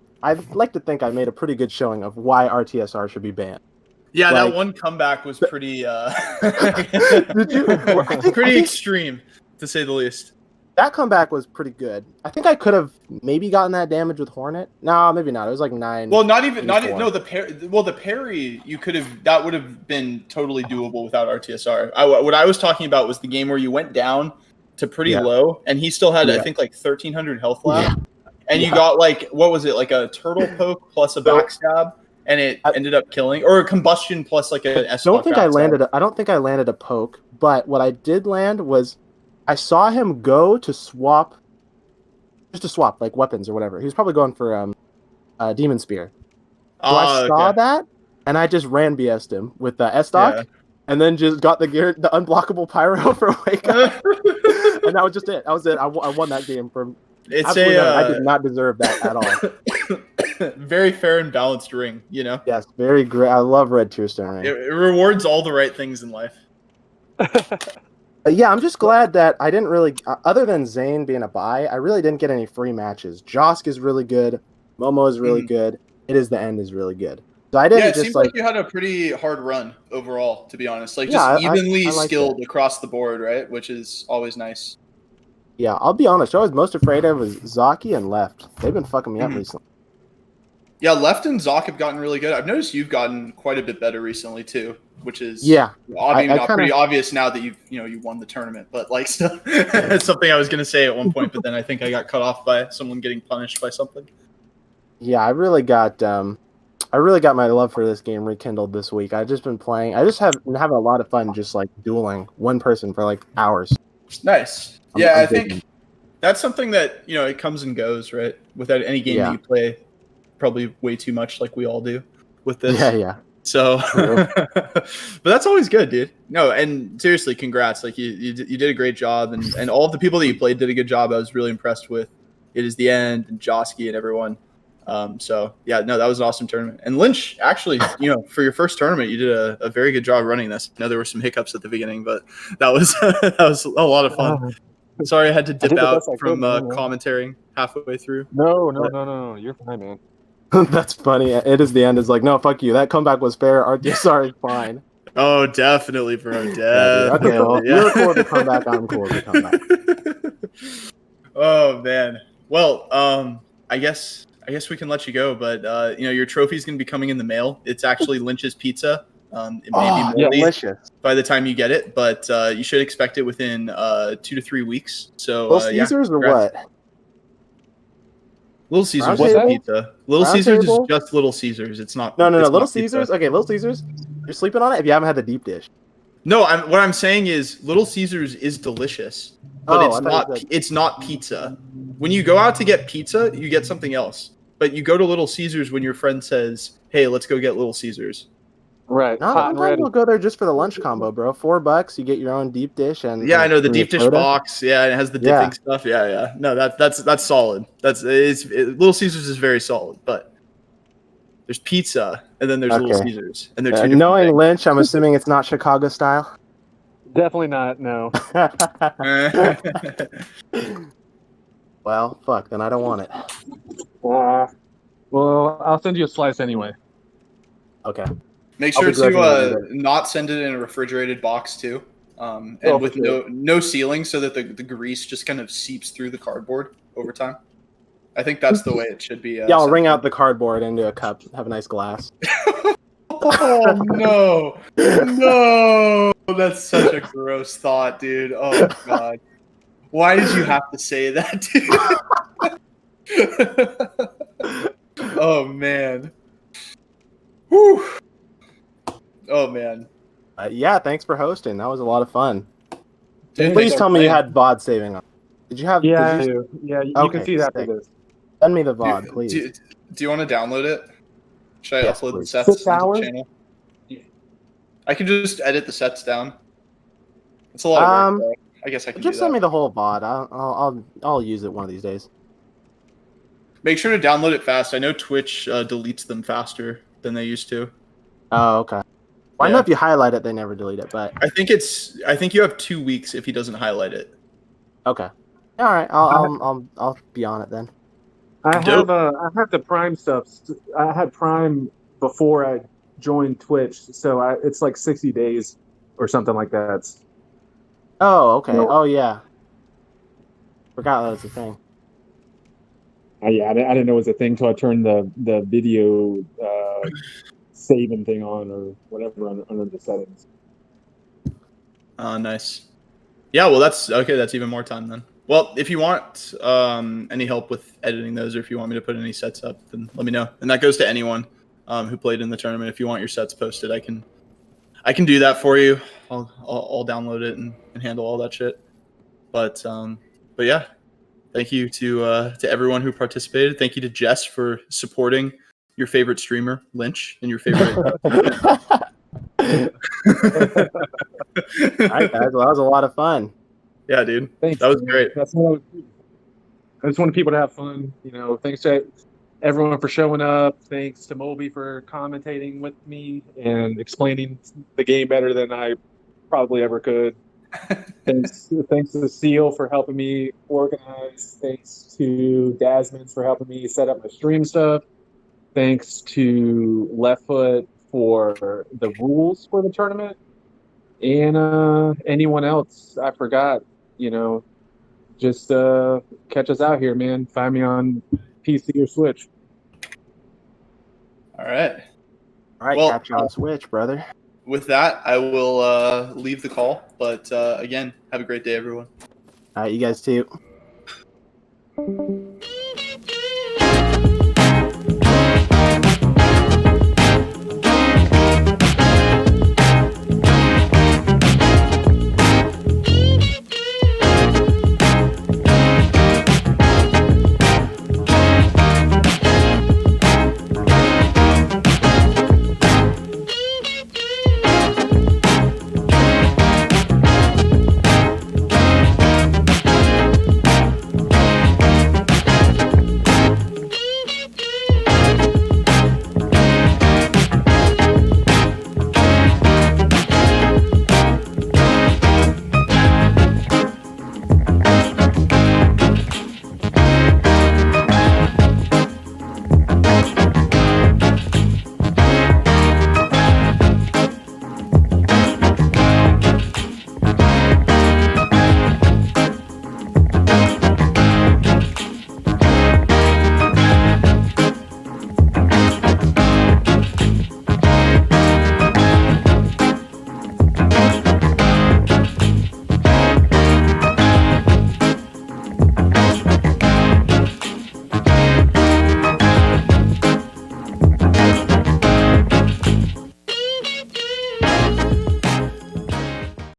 like to think I made a pretty good showing of why RTSR should be banned. yeah, like- that one comeback was pretty Did you? I think extreme to say the least. that comeback was pretty good. I think I could have maybe gotten that damage with Hornet. No, maybe not. It was like 9. Well, not even Four. the parry you could have that would have been totally doable without RTSR. What I was talking about was the game where you went down to pretty Yeah. low and he still had I Yeah. think like 1300 health left. And you Yeah. got like what was it? Like a turtle poke plus a backstab and it ended up killing or a combustion plus like a I don't think I landed a poke, but what I did land was I saw him go to swap like weapons or whatever. He was probably going for Demon Spear. So I saw that, and I just ran BS'd him with the S-Dock, Yeah. and then just got the unblockable pyro for Wake Up. And that was just it. That was it. I won that game from It's absolutely nothing. I a did not deserve that at all. very fair and balanced ring, you know? Yes, very great. I love Red Tearstone It, Ring. it rewards all the right things in life. Yeah, I'm just glad that I didn't really, other than Zane being a buy, I really didn't get any free matches. Josk is really good. Momo is really good. It is the end is really good. So I didn't Yeah, it just seems like you had a pretty hard run overall, to be honest. Like Yeah, just evenly I like skilled across the board, right? Which is always nice. Yeah, I'll be honest. What I was most afraid of was Zaki and Left. They've been fucking me up recently. Yeah, Left and Zoc have gotten really good. I've noticed you've gotten quite a bit better recently too, which is Yeah, obviously I pretty obvious now that you won the tournament. But like, still, it's something I was gonna say at one point, but then I think I got cut off by someone getting punished by something. Yeah, I really got my love for this game rekindled this week. I've just been playing. I just have been having a lot of fun just like dueling one person for like hours. Nice. Yeah, I think that's something that it comes and goes, right? Without any game that you play, probably way too much, like we all do with this. Yeah. So, but that's always good, dude. No, and seriously, congrats. Like you did a great job, and all of the people that you played did a good job. I was really impressed with It Is the End and Josky and everyone. So yeah, no, that was an awesome tournament. And Linch, actually, for your first tournament, you did a very good job running this. I know there were some hiccups at the beginning, but that was that was a lot of fun. Sorry, I had to dip did the out best I from could, man. commentating halfway through. No. You're fine, man. That's funny. It Is the End is like, no, fuck you. That comeback was fair. RDSR is fine. Oh, definitely, bro. Yeah, Definitely. dude. Okay, well, you're cool with the comeback. I'm cool with the comeback. Oh man, Well, I guess we can let you go, but your trophy's gonna be coming in the mail. It's actually Lynch's pizza. It may be moldy delicious. by the time you get it, but you should expect it within 2 to 3 weeks. So Little Caesars or congrats. what? Little Caesars Round is a table? pizza. Little Round Caesars table? is just Little Caesars. It's not. No. it's Little not pizza. Caesars. Okay, Little Caesars. You're sleeping on it if you haven't had the deep dish. No, what I'm saying is Little Caesars is delicious, but Oh, it's I thought not. you said- It's not pizza. When you go out to get pizza, you get something else. But you go to Little Caesars when your friend says, "Hey, let's go get Little Caesars." Right. No, Hot and sometimes ready. we'll go there just for the lunch combo, bro. $4, you get your own deep dish and Yeah, I know the free deep dish soda. box. Yeah, and it has the Yeah. dipping stuff. Yeah. No, that's solid. Little Caesars is very solid, but there's pizza and then there's Little Okay. Caesars, and they're two different Knowing things. Lynch, I'm assuming it's not Chicago style. Definitely not. No. Well, fuck. Then I don't want it. Well, I'll send you a slice anyway. Okay. Make I'll sure begrudgingly to eat it. not send it in a refrigerated box too, and Oh, with for sure. no sealing, so that the grease just kind of seeps through the cardboard over time. I think that's the way it should be. Yeah, I'll sent. wring out the cardboard into a cup. Have a nice glass. Oh no, no! That's such a gross thought, dude. Oh god, why did you have to say that, dude? Oh man. Whew. Oh man. Yeah, thanks for hosting. That was a lot of fun. Dude, Please thanks tell for me you playing. had VOD saving on. Did you have? Yeah, I did you, do. Yeah, you Okay, can see that sick. for this. send me the VOD, please. Do you want to download it? Should I Yes, upload the please. sets 6 into the hours? channel? I can just edit the sets down. It's a lot of work, though. I guess I can Just do send me that. the whole VOD. I'll use it one of these days. Make sure to download it fast. I know Twitch deletes them faster than they used to. Oh, okay. Well, I know Yeah. if you highlight it, they never delete it. But I think you have 2 weeks if he doesn't highlight it. okay. All right. I'll be on it then. I Dope. have the Prime stuff. I had Prime before I joined Twitch, so it's like 60 days or something like that. Oh, okay. No. Oh, yeah. Forgot that was a thing. Yeah, I didn't know it was a thing until I turned the video saving thing on or whatever under the settings. Nice. Yeah, well, that's okay. That's even more time then. Well, if you want any help with editing those, or if you want me to put any sets up, then let me know. And that goes to anyone who played in the tournament. If you want your sets posted, I can do that for you. I'll download it and handle all that shit. But yeah, thank you to everyone who participated. Thank you to Jess for supporting your favorite streamer, Linch, and your favorite. All right, guys. Well, that was a lot of fun. Yeah, dude, Thanks. that was great. That's what I just wanted people to have fun. Thanks to everyone for showing up. Thanks to Moby for commentating with me and explaining the game better than I probably ever could. Thanks to Seal for helping me organize. Thanks to Dasmans for helping me set up my stream stuff. Thanks to Leftfoot for the rules for the tournament. And anyone else I forgot, just catch us out here, man. Find me on PC or Switch. All right. All right, Well, catch you on Switch, brother. With that, I will leave the call. But again, have a great day, everyone. All right, you guys too.